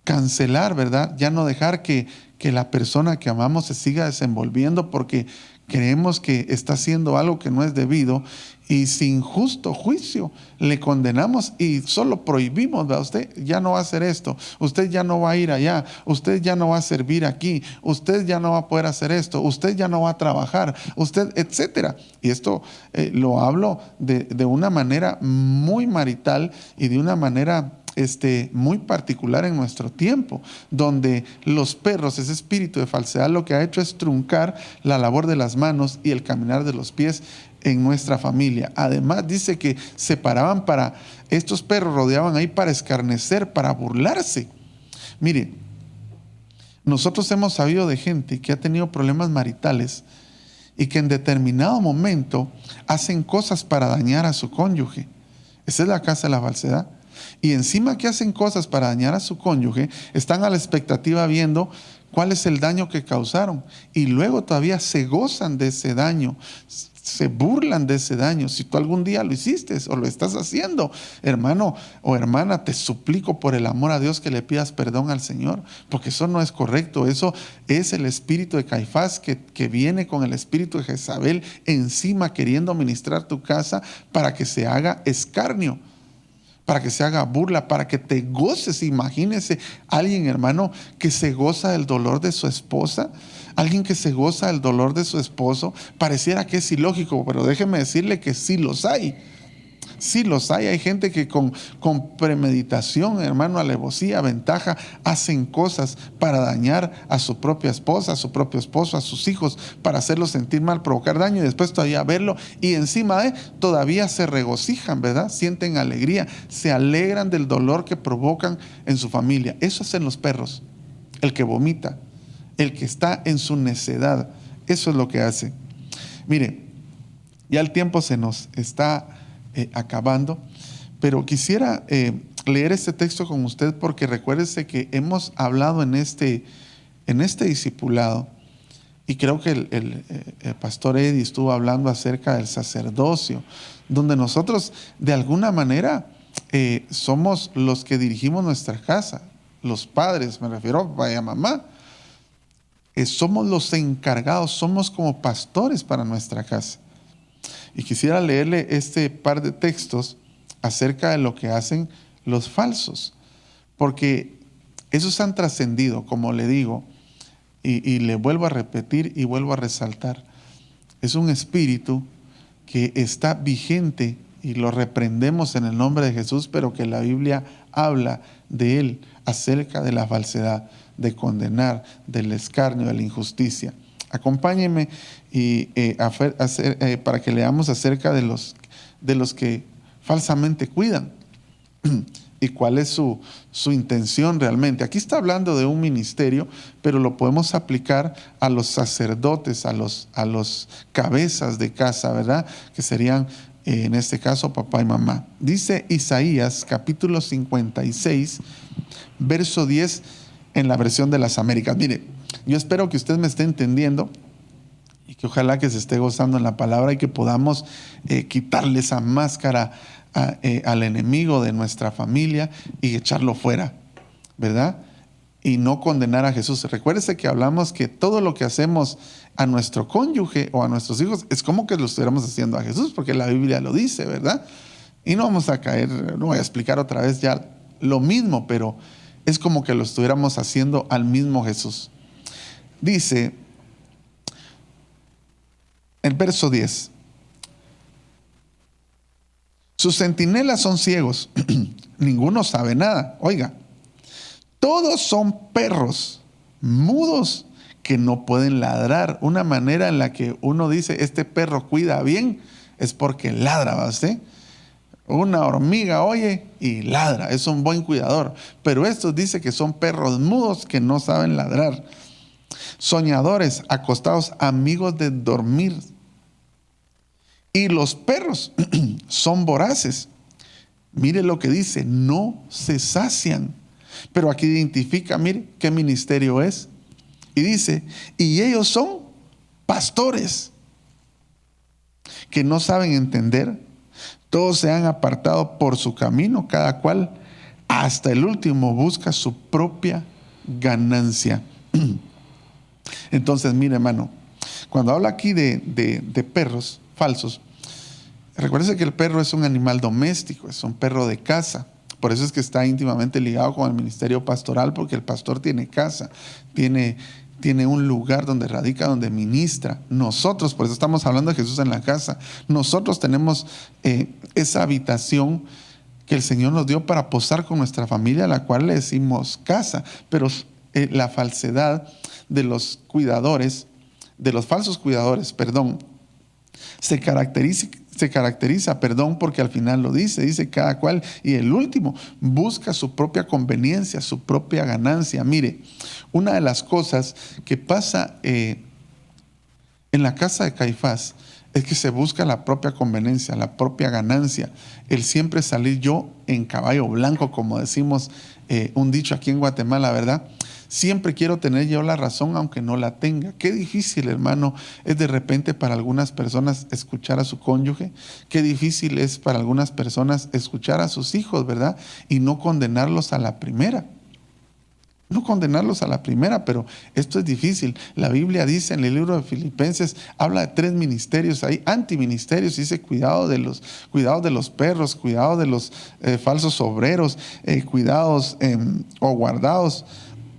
Cancelar, ¿verdad? Ya no dejar que la persona que amamos se siga desenvolviendo porque creemos que está haciendo algo que no es debido y sin justo juicio le condenamos y solo prohibimos, ¿verdad? Usted ya no va a hacer esto, usted ya no va a ir allá, usted ya no va a servir aquí, usted ya no va a poder hacer esto, usted ya no va a trabajar, usted, etcétera. Y esto lo hablo de una manera muy marital y de una manera muy particular en nuestro tiempo, donde los perros, ese espíritu de falsedad, lo que ha hecho es truncar la labor de las manos y el caminar de los pies en nuestra familia. Además dice que se paraban estos perros rodeaban ahí para escarnecer, para burlarse. Mire, nosotros hemos sabido de gente que ha tenido problemas maritales y que en determinado momento hacen cosas para dañar a su cónyuge. Esa es la casa de la falsedad. Y encima que hacen cosas para dañar a su cónyuge, están a la expectativa viendo cuál es el daño que causaron. Y luego todavía se gozan de ese daño, se burlan de ese daño. Si tú algún día lo hiciste o lo estás haciendo, hermano o hermana, te suplico por el amor a Dios que le pidas perdón al Señor, porque eso no es correcto. Eso es el espíritu de Caifás que viene con el espíritu de Jezabel encima, queriendo ministrar tu casa para que se haga escarnio, para que se haga burla, para que te goces. Imagínese alguien, hermano, que se goza del dolor de su esposa, alguien que se goza del dolor de su esposo. Pareciera que es ilógico, pero déjeme decirle que sí los hay. Sí los hay. Hay gente que con premeditación, hermano, alevosía, ventaja, hacen cosas para dañar a su propia esposa, a su propio esposo, a sus hijos, para hacerlos sentir mal, provocar daño y después todavía verlo. Y encima todavía se regocijan, ¿verdad? Sienten alegría, se alegran del dolor que provocan en su familia. Eso hacen los perros. El que vomita, el que está en su necedad, eso es lo que hace. Mire, ya el tiempo se nos está acabando, pero quisiera leer este texto con usted, porque recuérdese que hemos hablado en este discipulado, y creo que el pastor Eddie estuvo hablando acerca del sacerdocio, donde nosotros de alguna manera somos los que dirigimos nuestra casa, los padres, me refiero a papá y a mamá. Somos los encargados, somos como pastores para nuestra casa. Y quisiera leerle este par de textos acerca de lo que hacen los falsos, porque esos han trascendido, como le digo, y le vuelvo a repetir y vuelvo a resaltar. Es un espíritu que está vigente y lo reprendemos en el nombre de Jesús, pero que la Biblia habla de él acerca de la falsedad, de condenar, del escarnio, de la injusticia. Acompáñenme para que leamos acerca de los que falsamente cuidan y cuál es su intención realmente. Aquí está hablando de un ministerio, pero lo podemos aplicar a los sacerdotes, a los cabezas de casa, ¿verdad? Que serían, en este caso, papá y mamá. Dice Isaías, capítulo 56, verso 10, en la versión de las Américas. Mire, yo espero que usted me esté entendiendo y que ojalá que se esté gozando en la palabra y que podamos quitarle esa máscara al enemigo de nuestra familia y echarlo fuera, ¿verdad? Y no condenar a Jesús. Recuérdese que hablamos que todo lo que hacemos a nuestro cónyuge o a nuestros hijos es como que lo estuviéramos haciendo a Jesús, porque la Biblia lo dice, ¿verdad? Y no vamos a caer, no voy a explicar otra vez ya lo mismo, pero es como que lo estuviéramos haciendo al mismo Jesús. Dice el verso 10: sus centinelas son ciegos, ninguno sabe nada. Oiga, todos son perros mudos que no pueden ladrar. Una manera en la que uno dice, este perro cuida bien, es porque ladra, ¿va usted? Una hormiga oye y ladra, es un buen cuidador. Pero estos dice que son perros mudos que no saben ladrar. Soñadores, acostados, amigos de dormir. Y los perros son voraces. Mire lo que dice, no se sacian. Pero aquí identifica, mire qué ministerio es. Y dice, y ellos son pastores que no saben entender. Todos se han apartado por su camino, cada cual hasta el último busca su propia ganancia. Entonces, mire, hermano, cuando habla aquí de perros falsos, recuérdese que el perro es un animal doméstico, es un perro de casa. Por eso es que está íntimamente ligado con el ministerio pastoral, porque el pastor tiene casa, tiene un lugar donde radica, donde ministra. Nosotros, por eso estamos hablando de Jesús en la casa, nosotros tenemos esa habitación que el Señor nos dio para posar con nuestra familia, a la cual le decimos casa. Pero la falsedad de los cuidadores, de los falsos cuidadores, se caracteriza, porque al final lo dice cada cual, y el último busca su propia conveniencia, su propia ganancia. Mire, una de las cosas que pasa En la casa de Caifás es que se busca la propia conveniencia, la propia ganancia, el siempre salir yo en caballo blanco, como decimos un dicho aquí en Guatemala, ¿verdad? Siempre quiero tener yo la razón aunque no la tenga. Qué difícil, hermano, es de repente para algunas personas escuchar a su cónyuge. Qué difícil es para algunas personas escuchar a sus hijos, ¿verdad? Y no condenarlos a la primera. No condenarlos a la primera, pero esto es difícil. La Biblia dice en el libro de Filipenses, habla de 3 ministerios, hay antiministerios, dice cuidado de los perros, cuidado de los falsos obreros, cuidados o guardados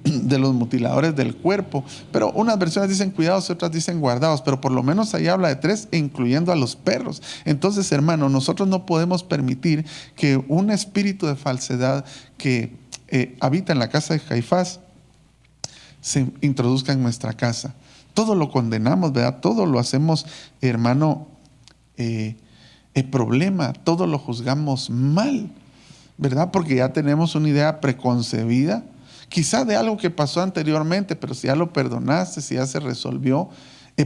de los mutiladores del cuerpo. Pero unas versiones dicen cuidados y otras dicen guardados, pero por lo menos ahí habla de 3, incluyendo a los perros. Entonces, hermano, nosotros no podemos permitir que un espíritu de falsedad que habita en la casa de Caifás se introduzca en nuestra casa. Todo lo condenamos, ¿verdad? Todo lo hacemos, hermano, problema, todo lo juzgamos mal, ¿verdad? Porque ya tenemos una idea preconcebida, quizá de algo que pasó anteriormente, pero si ya lo perdonaste, si ya se resolvió,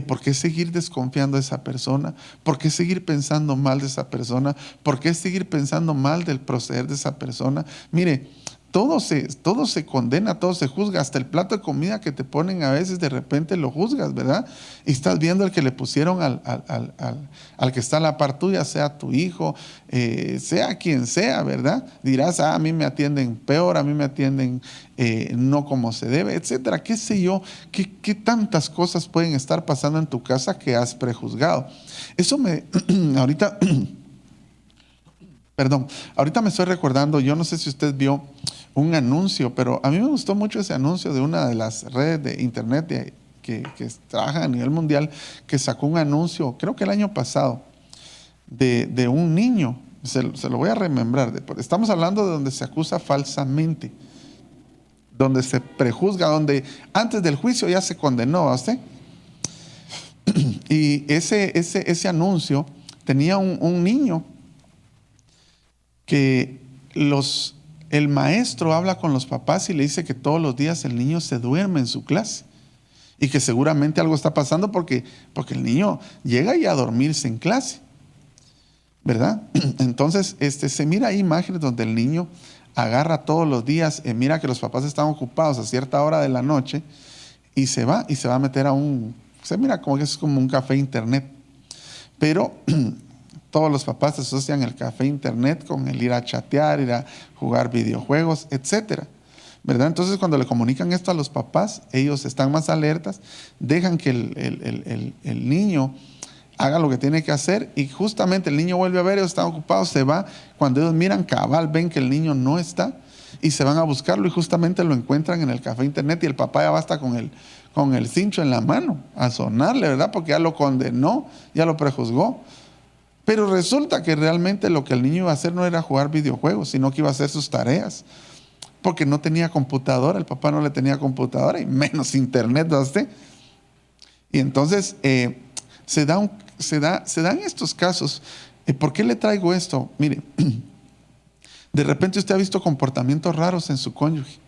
¿por qué seguir desconfiando de esa persona? ¿Por qué seguir pensando mal de esa persona? ¿Por qué seguir pensando mal del proceder de esa persona? Mire, todo se condena, todo se juzga, hasta el plato de comida que te ponen a veces de repente lo juzgas, ¿verdad? Y estás viendo el que le pusieron al que está a la par tuya, sea tu hijo, sea quien sea, ¿verdad? Dirás, a mí me atienden peor, a mí me atienden no como se debe, etcétera. ¿Qué sé yo? ¿Qué tantas cosas pueden estar pasando en tu casa que has prejuzgado? Eso ahorita... Perdón, ahorita me estoy recordando, yo no sé si usted vio un anuncio, pero a mí me gustó mucho ese anuncio de una de las redes de internet que trabaja a nivel mundial, que sacó un anuncio, creo que el año pasado, de un niño. Se lo voy a remembrar. Estamos hablando de donde se acusa falsamente, donde se prejuzga, donde antes del juicio ya se condenó a usted. Y ese anuncio tenía un niño que el maestro habla con los papás y le dice que todos los días el niño se duerme en su clase y que seguramente algo está pasando porque el niño llega y a dormirse en clase, ¿verdad? Entonces se mira ahí imágenes donde el niño agarra todos los días, mira que los papás están ocupados a cierta hora de la noche y se va a meter se mira como que es como un café internet, pero todos los papás asocian el café internet con el ir a chatear, ir a jugar videojuegos, etcétera, ¿verdad? Entonces, cuando le comunican esto a los papás, ellos están más alertas, dejan que el niño haga lo que tiene que hacer y justamente el niño vuelve a ver, ellos están ocupados, se va. Cuando ellos miran cabal, ven que el niño no está y se van a buscarlo y justamente lo encuentran en el café internet y el papá ya basta con el cincho en la mano a sonarle, ¿verdad? Porque ya lo condenó, ya lo prejuzgó. Pero resulta que realmente lo que el niño iba a hacer no era jugar videojuegos, sino que iba a hacer sus tareas. Porque no tenía computadora, el papá no le tenía computadora y menos internet, ¿no? Y entonces se dan estos casos. ¿Por qué le traigo esto? Mire, de repente usted ha visto comportamientos raros en su cónyuge.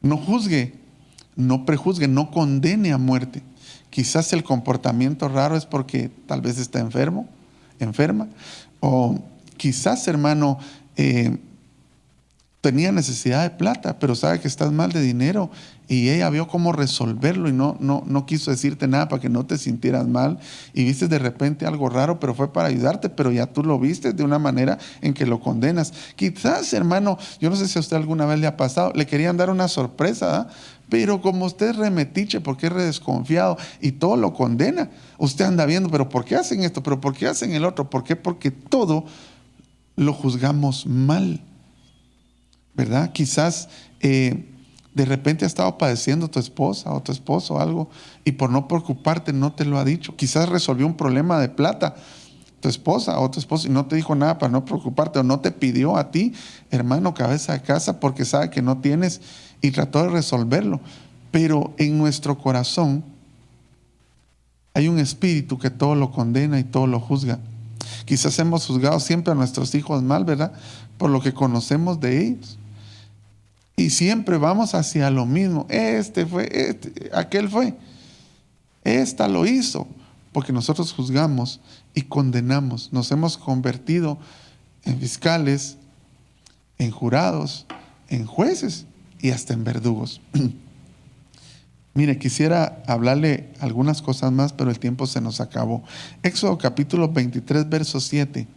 No juzgue, no prejuzgue, no condene a muerte. Quizás el comportamiento raro es porque tal vez está enferma, o quizás, hermano, tenía necesidad de plata, pero sabe que estás mal de dinero y ella vio cómo resolverlo y no quiso decirte nada para que no te sintieras mal y viste de repente algo raro, pero fue para ayudarte, pero ya tú lo viste de una manera en que lo condenas. Quizás, hermano, yo no sé si a usted alguna vez le ha pasado, le querían dar una sorpresa, pero como usted es remetiche, porque es desconfiado y todo lo condena, usted anda viendo, pero ¿por qué hacen esto? ¿Pero por qué hacen el otro? ¿Por qué? Porque todo lo juzgamos mal, ¿verdad? Quizás de repente ha estado padeciendo tu esposa o tu esposo algo y por no preocuparte no te lo ha dicho. Quizás resolvió un problema de plata tu esposa o tu esposo y no te dijo nada para no preocuparte, o no te pidió a ti, hermano, cabeza de casa, porque sabe que no tienes y trató de resolverlo. Pero en nuestro corazón hay un espíritu que todo lo condena y todo lo juzga. Quizás hemos juzgado siempre a nuestros hijos mal, ¿verdad? Por lo que conocemos de ellos. Y siempre vamos hacia lo mismo. Aquel fue. esta lo hizo, porque nosotros juzgamos y condenamos. Nos hemos convertido en fiscales, en jurados, en jueces y hasta en verdugos. Mire, quisiera hablarle algunas cosas más, pero el tiempo se nos acabó. Éxodo capítulo 23, verso 7.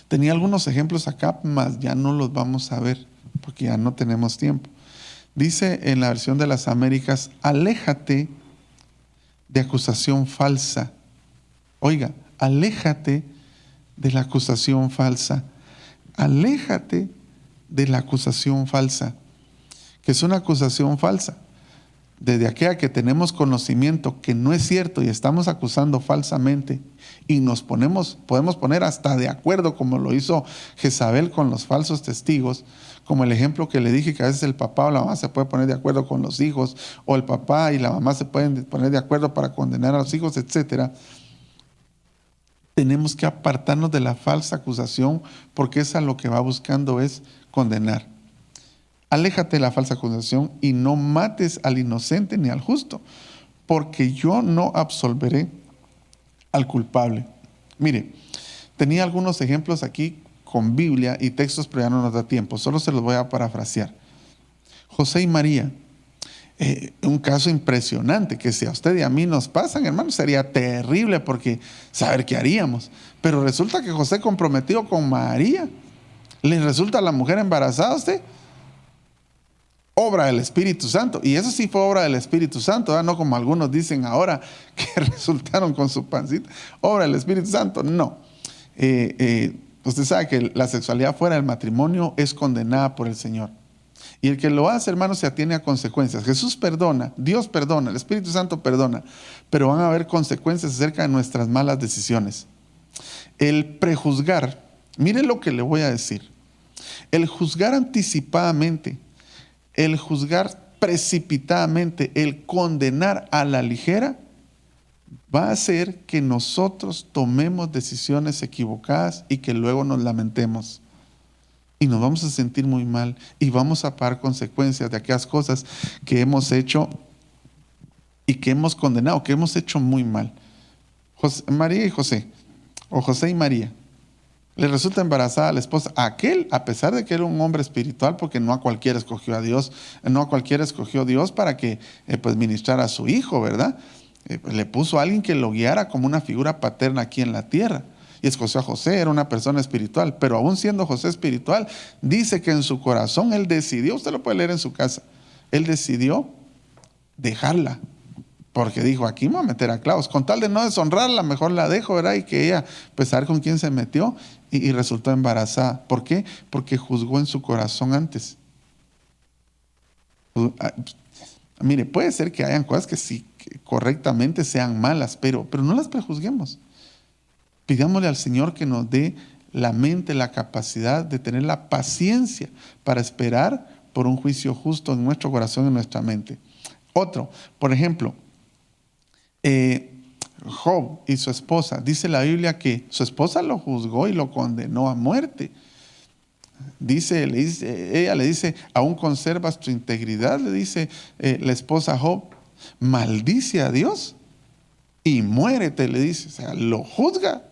Tenía algunos ejemplos acá, mas ya no los vamos a ver, porque ya no tenemos tiempo. Dice en la versión de las Américas, aléjate de acusación falsa. Oiga, aléjate de la acusación falsa. Aléjate de la acusación falsa. ¿Qué es una acusación falsa? Desde aquella que tenemos conocimiento que no es cierto y estamos acusando falsamente y nos podemos poner hasta de acuerdo, como lo hizo Jezabel con los falsos testigos, como el ejemplo que le dije, que a veces el papá o la mamá se puede poner de acuerdo con los hijos, o el papá y la mamá se pueden poner de acuerdo para condenar a los hijos, etc. Tenemos que apartarnos de la falsa acusación, porque esa lo que va buscando es condenar. Aléjate de la falsa acusación y no mates al inocente ni al justo, porque yo no absolveré al culpable. Mire, tenía algunos ejemplos aquí con Biblia y textos, pero ya no nos da tiempo. Solo se los voy a parafrasear. José y María, un caso impresionante que si a usted y a mí nos pasan, hermano, sería terrible, porque saber qué haríamos. Pero resulta que José, comprometido con María, le resulta a la mujer embarazada a usted. Obra del Espíritu Santo. Y eso sí fue obra del Espíritu Santo, ¿verdad? No como algunos dicen ahora que resultaron con su pancita. Obra del Espíritu Santo, no. Usted sabe que la sexualidad fuera del matrimonio es condenada por el Señor. Y el que lo hace, hermano, se atiene a consecuencias. Jesús perdona, Dios perdona, el Espíritu Santo perdona, pero van a haber consecuencias acerca de nuestras malas decisiones. El prejuzgar, mire lo que le voy a decir. El juzgar anticipadamente, el juzgar precipitadamente, el condenar a la ligera, va a hacer que nosotros tomemos decisiones equivocadas y que luego nos lamentemos. Y nos vamos a sentir muy mal y vamos a pagar consecuencias de aquellas cosas que hemos hecho y que hemos condenado, que hemos hecho muy mal. María y José, o José y María, le resulta embarazada a la esposa. Aquel, a pesar de que era un hombre espiritual, porque no a cualquiera escogió a Dios, no a cualquiera escogió Dios para que pues ministrara a su hijo, ¿verdad? Le puso a alguien que lo guiara como una figura paterna aquí en la tierra. Y escogió a José, era una persona espiritual, pero aún siendo José espiritual, dice que en su corazón él decidió, usted lo puede leer en su casa, él decidió dejarla, porque dijo, aquí me voy a meter a clavos, con tal de no deshonrarla, mejor la dejo, ¿verdad? Y que ella, pues a ver con quién se metió, y resultó embarazada. ¿Por qué? Porque juzgó en su corazón antes. Mire, puede ser que hayan cosas que sí, que correctamente sean malas, pero no las prejuzguemos. Pidámosle al Señor que nos dé la mente, la capacidad de tener la paciencia para esperar por un juicio justo en nuestro corazón y en nuestra mente. Otro, por ejemplo, Job y su esposa. Dice la Biblia que su esposa lo juzgó y lo condenó a muerte. Ella le dice, aún conservas tu integridad, le dice la esposa a Job, maldice a Dios y muérete, le dice. O sea, lo juzga,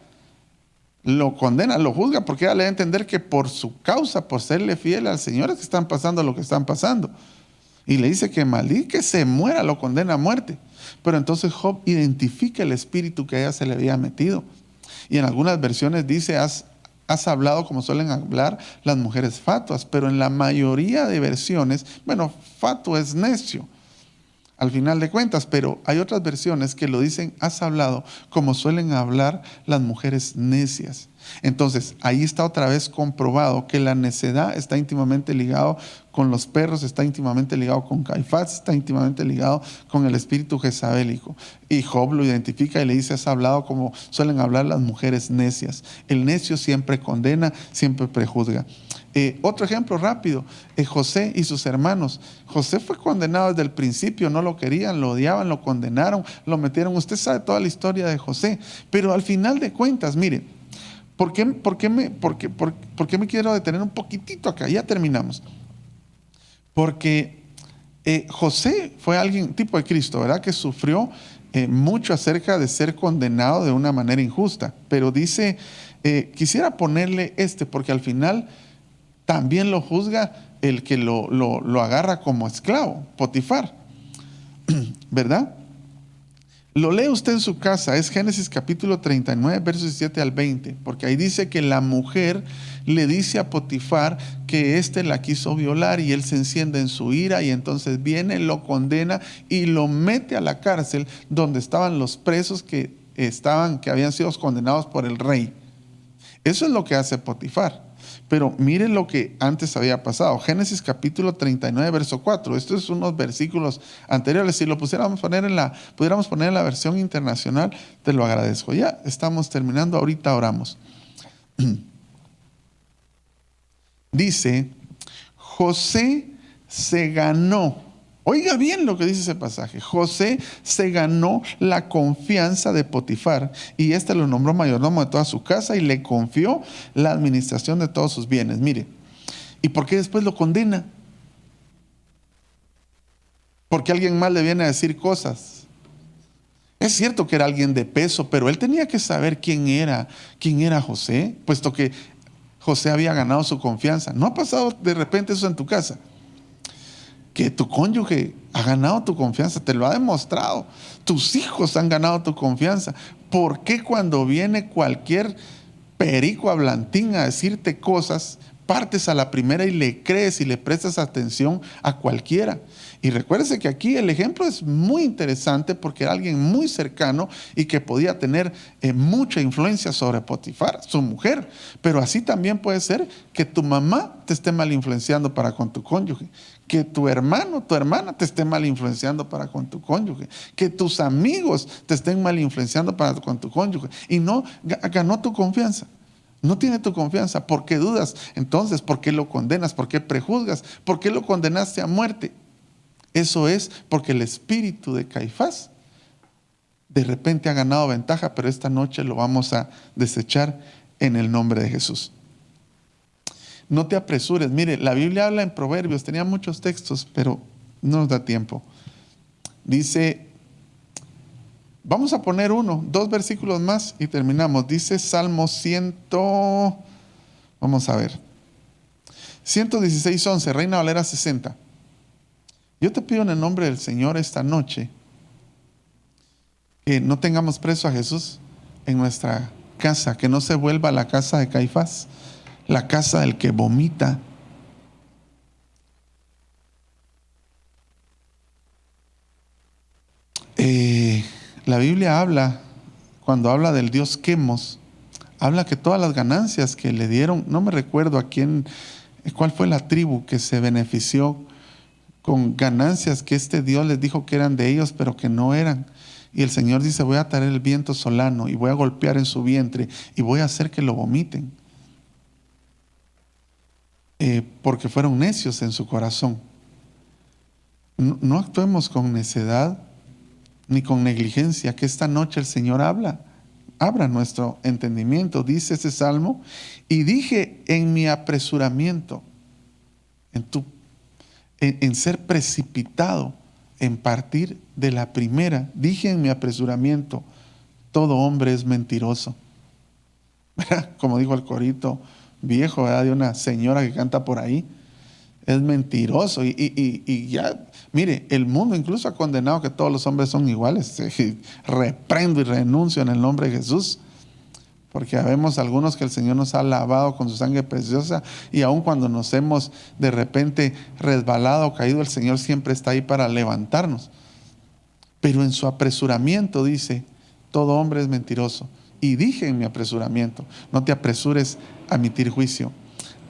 lo condena, lo juzga, porque ella le da a entender que por su causa, por serle fiel al Señor, es que están pasando lo que están pasando. Y le dice que maldice, que se muera, lo condena a muerte. Pero entonces Job identifica el espíritu que a ella se le había metido. Y en algunas versiones dice, has hablado como suelen hablar las mujeres fatuas, pero en la mayoría de versiones, bueno, fatuo es necio, al final de cuentas, pero hay otras versiones que lo dicen, has hablado como suelen hablar las mujeres necias. Entonces, ahí está otra vez comprobado que la necedad está íntimamente ligado con los perros, está íntimamente ligado con Caifás, está íntimamente ligado con el espíritu jezabélico. Y Job lo identifica y le dice, has hablado como suelen hablar las mujeres necias. El necio siempre condena, siempre prejuzga. Otro ejemplo rápido, José y sus hermanos. José fue condenado desde el principio, no lo querían, lo odiaban, lo condenaron, lo metieron. Usted sabe toda la historia de José, pero al final de cuentas, mire, ¿Por qué me quiero detener un poquitito acá? Ya terminamos. Porque José fue alguien tipo de Cristo, ¿verdad? Que sufrió mucho acerca de ser condenado de una manera injusta. Pero dice, quisiera ponerle porque al final también lo juzga el que lo agarra como esclavo, Potifar, ¿verdad? Lo lee usted en su casa, es Génesis capítulo 39, versos 17 al 20, porque ahí dice que la mujer le dice a Potifar que éste la quiso violar y él se enciende en su ira y entonces viene, lo condena y lo mete a la cárcel donde estaban los presos que habían sido condenados por el rey. Eso es lo que hace Potifar. Pero mire lo que antes había pasado. Génesis capítulo 39, verso 4. Estos son unos versículos anteriores. Si lo pudiéramos poner en la versión internacional, te lo agradezco. Ya estamos terminando. Ahorita oramos. Dice, José se ganó. Oiga bien lo que dice ese pasaje. José se ganó la confianza de Potifar y éste lo nombró mayordomo de toda su casa y le confió la administración de todos sus bienes. Mire, ¿y por qué después lo condena? Porque alguien más le viene a decir cosas. Es cierto que era alguien de peso, pero él tenía que saber quién era José, puesto que José había ganado su confianza. ¿No ha pasado de repente eso en tu casa? Que tu cónyuge ha ganado tu confianza, te lo ha demostrado. Tus hijos han ganado tu confianza. ¿Por qué cuando viene cualquier perico hablantín a decirte cosas, partes a la primera y le crees y le prestas atención a cualquiera? Y recuérdese que aquí el ejemplo es muy interesante porque era alguien muy cercano y que podía tener mucha influencia sobre Potifar, su mujer. Pero así también puede ser que tu mamá te esté mal influenciando para con tu cónyuge, que tu hermano, tu hermana te esté mal influenciando para con tu cónyuge, que tus amigos te estén mal influenciando para con tu cónyuge y no ganó tu confianza. No tiene tu confianza. ¿Por qué dudas? Entonces, ¿por qué lo condenas? ¿Por qué prejuzgas? ¿Por qué lo condenaste a muerte? Eso es porque el espíritu de Caifás de repente ha ganado ventaja, pero esta noche lo vamos a desechar en el nombre de Jesús. No te apresures. Mire, la Biblia habla en Proverbios, tenía muchos textos, pero no nos da tiempo. Dice, vamos a poner 2 versículos más y terminamos. Dice Salmo 116:11, Reina Valera 60. Yo te pido en el nombre del Señor esta noche que no tengamos preso a Jesús en nuestra casa, que no se vuelva la casa de Caifás, la casa del que vomita. La Biblia habla, cuando habla del dios Quemos, habla que todas las ganancias que le dieron, no me recuerdo cuál fue la tribu que se benefició con ganancias que este Dios les dijo que eran de ellos, pero que no eran. Y el Señor dice, voy a traer el viento solano y voy a golpear en su vientre y voy a hacer que lo vomiten. Porque fueron necios en su corazón. No actuemos con necedad ni con negligencia, que esta noche el Señor abra nuestro entendimiento. Dice ese salmo, y dije en mi apresuramiento, en ser precipitado, en partir de la primera, dije en mi apresuramiento, todo hombre es mentiroso. Como dijo el corito viejo, ¿verdad?, de una señora que canta por ahí, es mentiroso. Y ya, mire, el mundo incluso ha condenado que todos los hombres son iguales. Reprendo y renuncio en el nombre de Jesús. Porque habemos algunos que el Señor nos ha lavado con su sangre preciosa y aun cuando nos hemos de repente resbalado o caído, el Señor siempre está ahí para levantarnos. Pero en su apresuramiento dice, todo hombre es mentiroso. Y dije en mi apresuramiento, no te apresures a emitir juicio,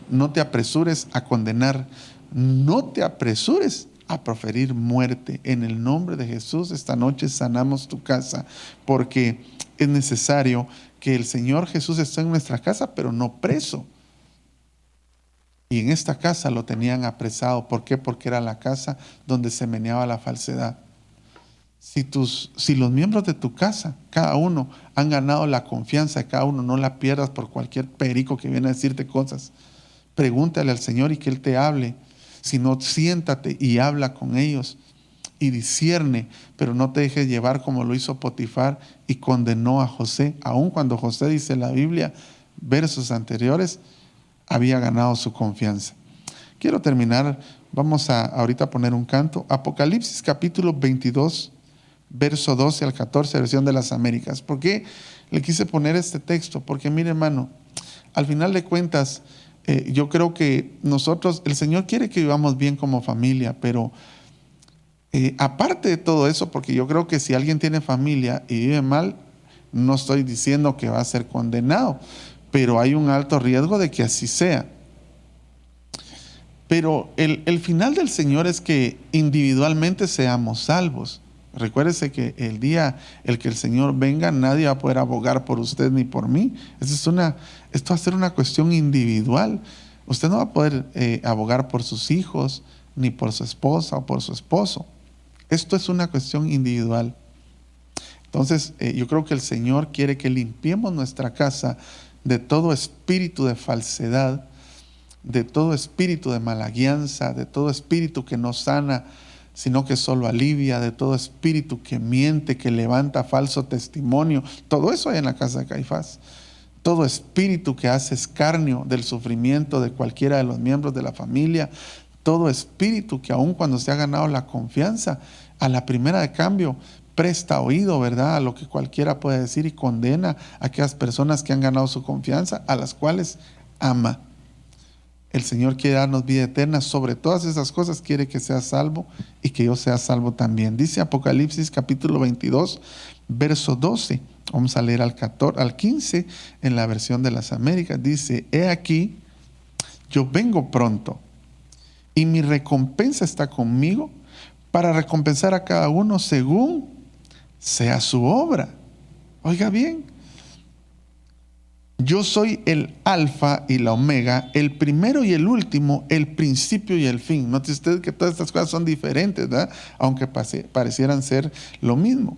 no te apresures a condenar, no te apresures a proferir muerte. En el nombre de Jesús, esta noche sanamos tu casa, porque es necesario que el Señor Jesús esté en nuestra casa, pero no preso. Y en esta casa lo tenían apresado. ¿Por qué? Porque era la casa donde se meneaba la falsedad. Si los miembros de tu casa, cada uno, han ganado la confianza de cada uno, no la pierdas por cualquier perico que viene a decirte cosas. Pregúntale al Señor y que Él te hable. Si no, siéntate y habla con ellos y discierne, pero no te dejes llevar como lo hizo Potifar y condenó a José. Aun cuando José, dice la Biblia, versos anteriores, había ganado su confianza. Quiero terminar, vamos a ahorita poner un canto. Apocalipsis capítulo 22, verso 12 al 14, versión de las Américas. ¿Por qué le quise poner este texto? Porque mire, hermano, al final de cuentas, yo creo que nosotros, el Señor quiere que vivamos bien como familia, pero aparte de todo eso, porque yo creo que si alguien tiene familia y vive mal, no estoy diciendo que va a ser condenado, pero hay un alto riesgo de que así sea. Pero el final del Señor es que individualmente seamos salvos. Recuérdese que el día el que el Señor venga, nadie va a poder abogar por usted ni por mí. Esto va a ser una cuestión individual. Usted no va a poder abogar por sus hijos, ni por su esposa o por su esposo. Esto es una cuestión individual. Entonces, yo creo que el Señor quiere que limpiemos nuestra casa de todo espíritu de falsedad, de todo espíritu de mala guianza, de todo espíritu que no sana, sino que solo alivia, de todo espíritu que miente, que levanta falso testimonio. Todo eso hay en la casa de Caifás. Todo espíritu que hace escarnio del sufrimiento de cualquiera de los miembros de la familia, todo espíritu que aun cuando se ha ganado la confianza, a la primera de cambio, presta oído, ¿verdad?, a lo que cualquiera puede decir y condena a aquellas personas que han ganado su confianza, a las cuales ama. El Señor quiere darnos vida eterna. Sobre todas esas cosas quiere que seas salvo y que yo sea salvo también. Dice Apocalipsis capítulo 22, verso 12. Vamos a leer al 15 en la versión de las Américas. Dice: he aquí, yo vengo pronto y mi recompensa está conmigo para recompensar a cada uno según sea su obra. Oiga bien, yo soy el alfa y la omega, el primero y el último, el principio y el fin. Note usted que todas estas cosas son diferentes, ¿verdad?, aunque parecieran ser lo mismo.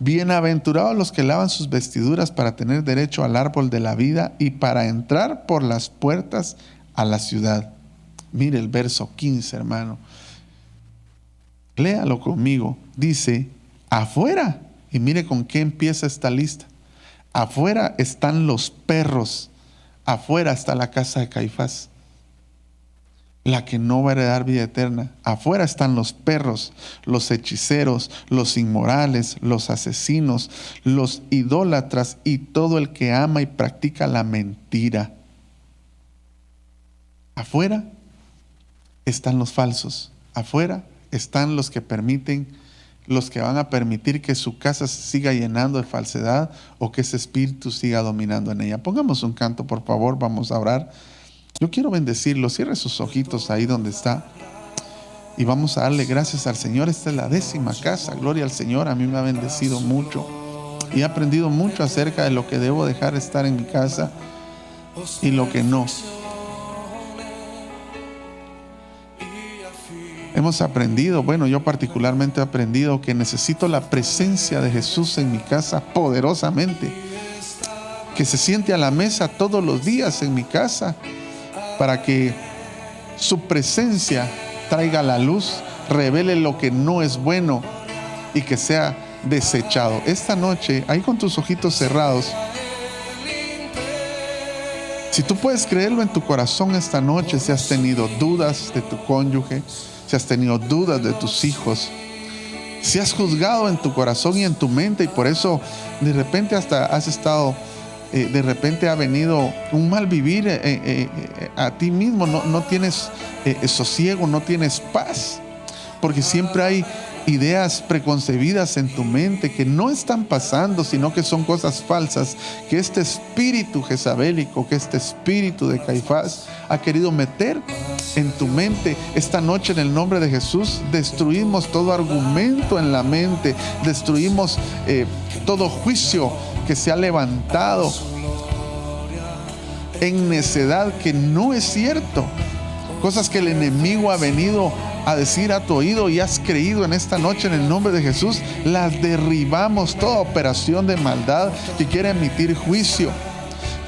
Bienaventurados los que lavan sus vestiduras para tener derecho al árbol de la vida y para entrar por las puertas a la ciudad. Mire el verso 15, hermano. Léalo conmigo. Dice: afuera, y mire con qué empieza esta lista. Afuera están los perros, afuera está la casa de Caifás, la que no va a heredar vida eterna. Afuera están los perros, los hechiceros, los inmorales, los asesinos, los idólatras y todo el que ama y practica la mentira. Afuera están los falsos, afuera están los que van a permitir que su casa se siga llenando de falsedad o que ese espíritu siga dominando en ella. Pongamos un canto, por favor, vamos a orar. Yo quiero bendecirlo. Cierre sus ojitos ahí donde está y vamos a darle gracias al Señor. Esta es la 10ª casa, gloria al Señor. A mí me ha bendecido mucho y he aprendido mucho acerca de lo que debo dejar estar en mi casa y lo que no. Hemos aprendido, bueno, yo particularmente he aprendido que necesito la presencia de Jesús en mi casa poderosamente, que se siente a la mesa todos los días en mi casa para que su presencia traiga a la luz, revele lo que no es bueno y que sea desechado. Esta noche, ahí con tus ojitos cerrados, si tú puedes creerlo en tu corazón esta noche, si has tenido dudas de tu cónyuge, si has tenido dudas de tus hijos, si has juzgado en tu corazón y en tu mente y por eso de repente hasta has estado, de repente ha venido un mal vivir a ti mismo, no tienes sosiego, no tienes paz, porque siempre hay ideas preconcebidas en tu mente que no están pasando, sino que son cosas falsas, que este espíritu jezabélico, que este espíritu de Caifás ha querido meter en tu mente. Esta noche, en el nombre de Jesús, destruimos todo argumento en la mente, destruimos todo juicio que se ha levantado en necedad, que no es cierto. Cosas que el enemigo ha venido a decir a tu oído y has creído en esta noche en el nombre de Jesús, las derribamos. Toda operación de maldad que quiera emitir juicio,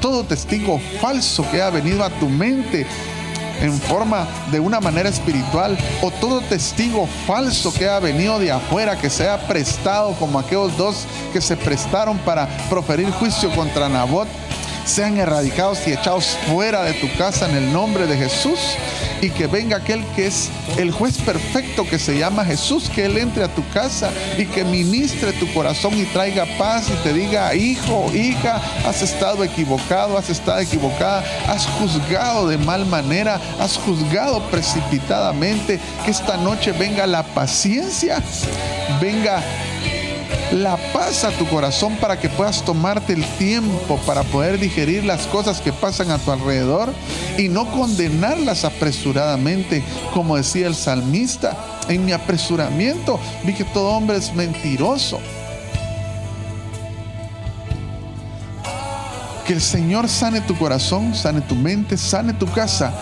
todo testigo falso que ha venido a tu mente en forma de una manera espiritual, o todo testigo falso que ha venido de afuera, que se ha prestado, como aquellos dos que se prestaron para proferir juicio contra Nabot, sean erradicados y echados fuera de tu casa en el nombre de Jesús. Y que venga aquel que es el juez perfecto, que se llama Jesús, que Él entre a tu casa y que ministre tu corazón y traiga paz y te diga: hijo, hija, has estado equivocado, has estado equivocada, has juzgado de mal manera, has juzgado precipitadamente. Que esta noche venga la paciencia, venga la paz a tu corazón, para que puedas tomarte el tiempo para poder digerir las cosas que pasan a tu alrededor y no condenarlas apresuradamente. Como decía el salmista: en mi apresuramiento vi que todo hombre es mentiroso. Que el Señor sane tu corazón, sane tu mente, sane tu casa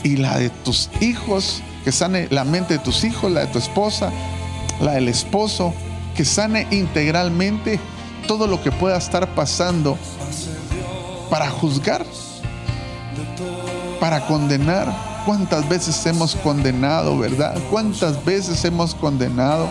y la de tus hijos, que sane la mente de tus hijos, la de tu esposa, la del esposo, que sane integralmente todo lo que pueda estar pasando para juzgar, para condenar. ¿Cuántas veces hemos condenado, verdad? ¿Cuántas veces hemos condenado?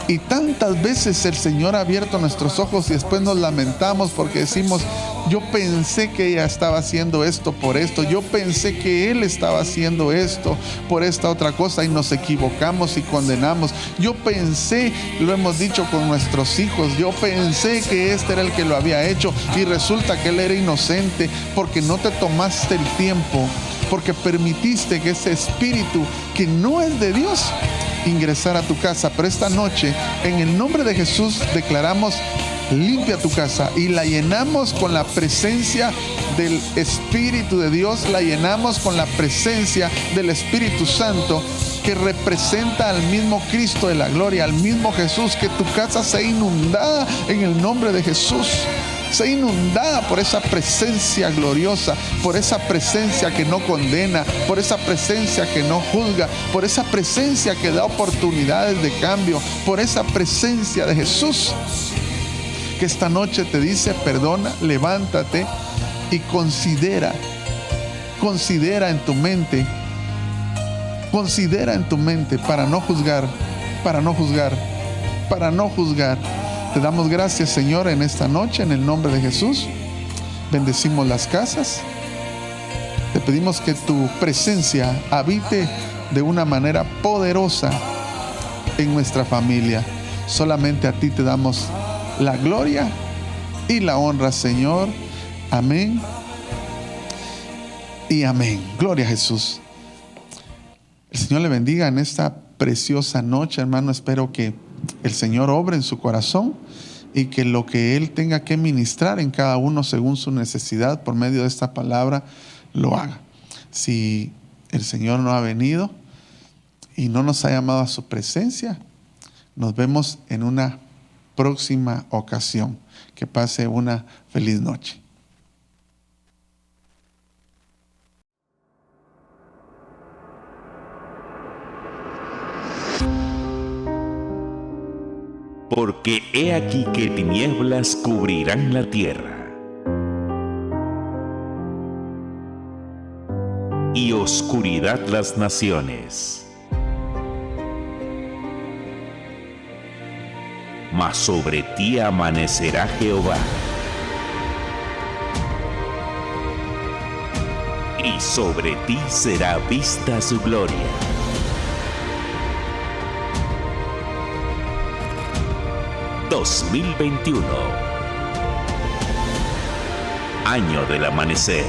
Y tantas veces el Señor ha abierto nuestros ojos y después nos lamentamos porque decimos: yo pensé que ella estaba haciendo esto por esto, yo pensé que él estaba haciendo esto por esta otra cosa, y nos equivocamos y condenamos. Yo pensé, lo hemos dicho con nuestros hijos, yo pensé que este era el que lo había hecho, y resulta que él era inocente, porque no te tomaste el tiempo, porque permitiste que ese espíritu que no es de Dios ingresar a tu casa. Pero esta noche, en el nombre de Jesús, declaramos: limpia tu casa, y la llenamos con la presencia del Espíritu de Dios, la llenamos con la presencia del Espíritu Santo, que representa al mismo Cristo de la gloria, al mismo Jesús. Que tu casa sea inundada en el nombre de Jesús, sea inundada por esa presencia gloriosa, por esa presencia que no condena, por esa presencia que no juzga, por esa presencia que da oportunidades de cambio, por esa presencia de Jesús, que esta noche te dice: perdona, levántate y considera en tu mente para no juzgar. Te damos gracias, Señor, en esta noche, en el nombre de Jesús. Bendecimos las casas. Te pedimos que tu presencia habite de una manera poderosa en nuestra familia. Solamente a ti te damos la gloria y la honra, Señor. Amén y amén. Gloria a Jesús. El Señor le bendiga en esta preciosa noche, hermano. Espero que el Señor obre en su corazón y que lo que Él tenga que ministrar en cada uno según su necesidad por medio de esta palabra lo haga. Si el Señor no ha venido y no nos ha llamado a su presencia, nos vemos en una próxima ocasión. Que pase una feliz noche. Porque he aquí que tinieblas cubrirán la tierra, y oscuridad las naciones. Mas sobre ti amanecerá Jehová, y sobre ti será vista su gloria. ...2021... Año del amanecer.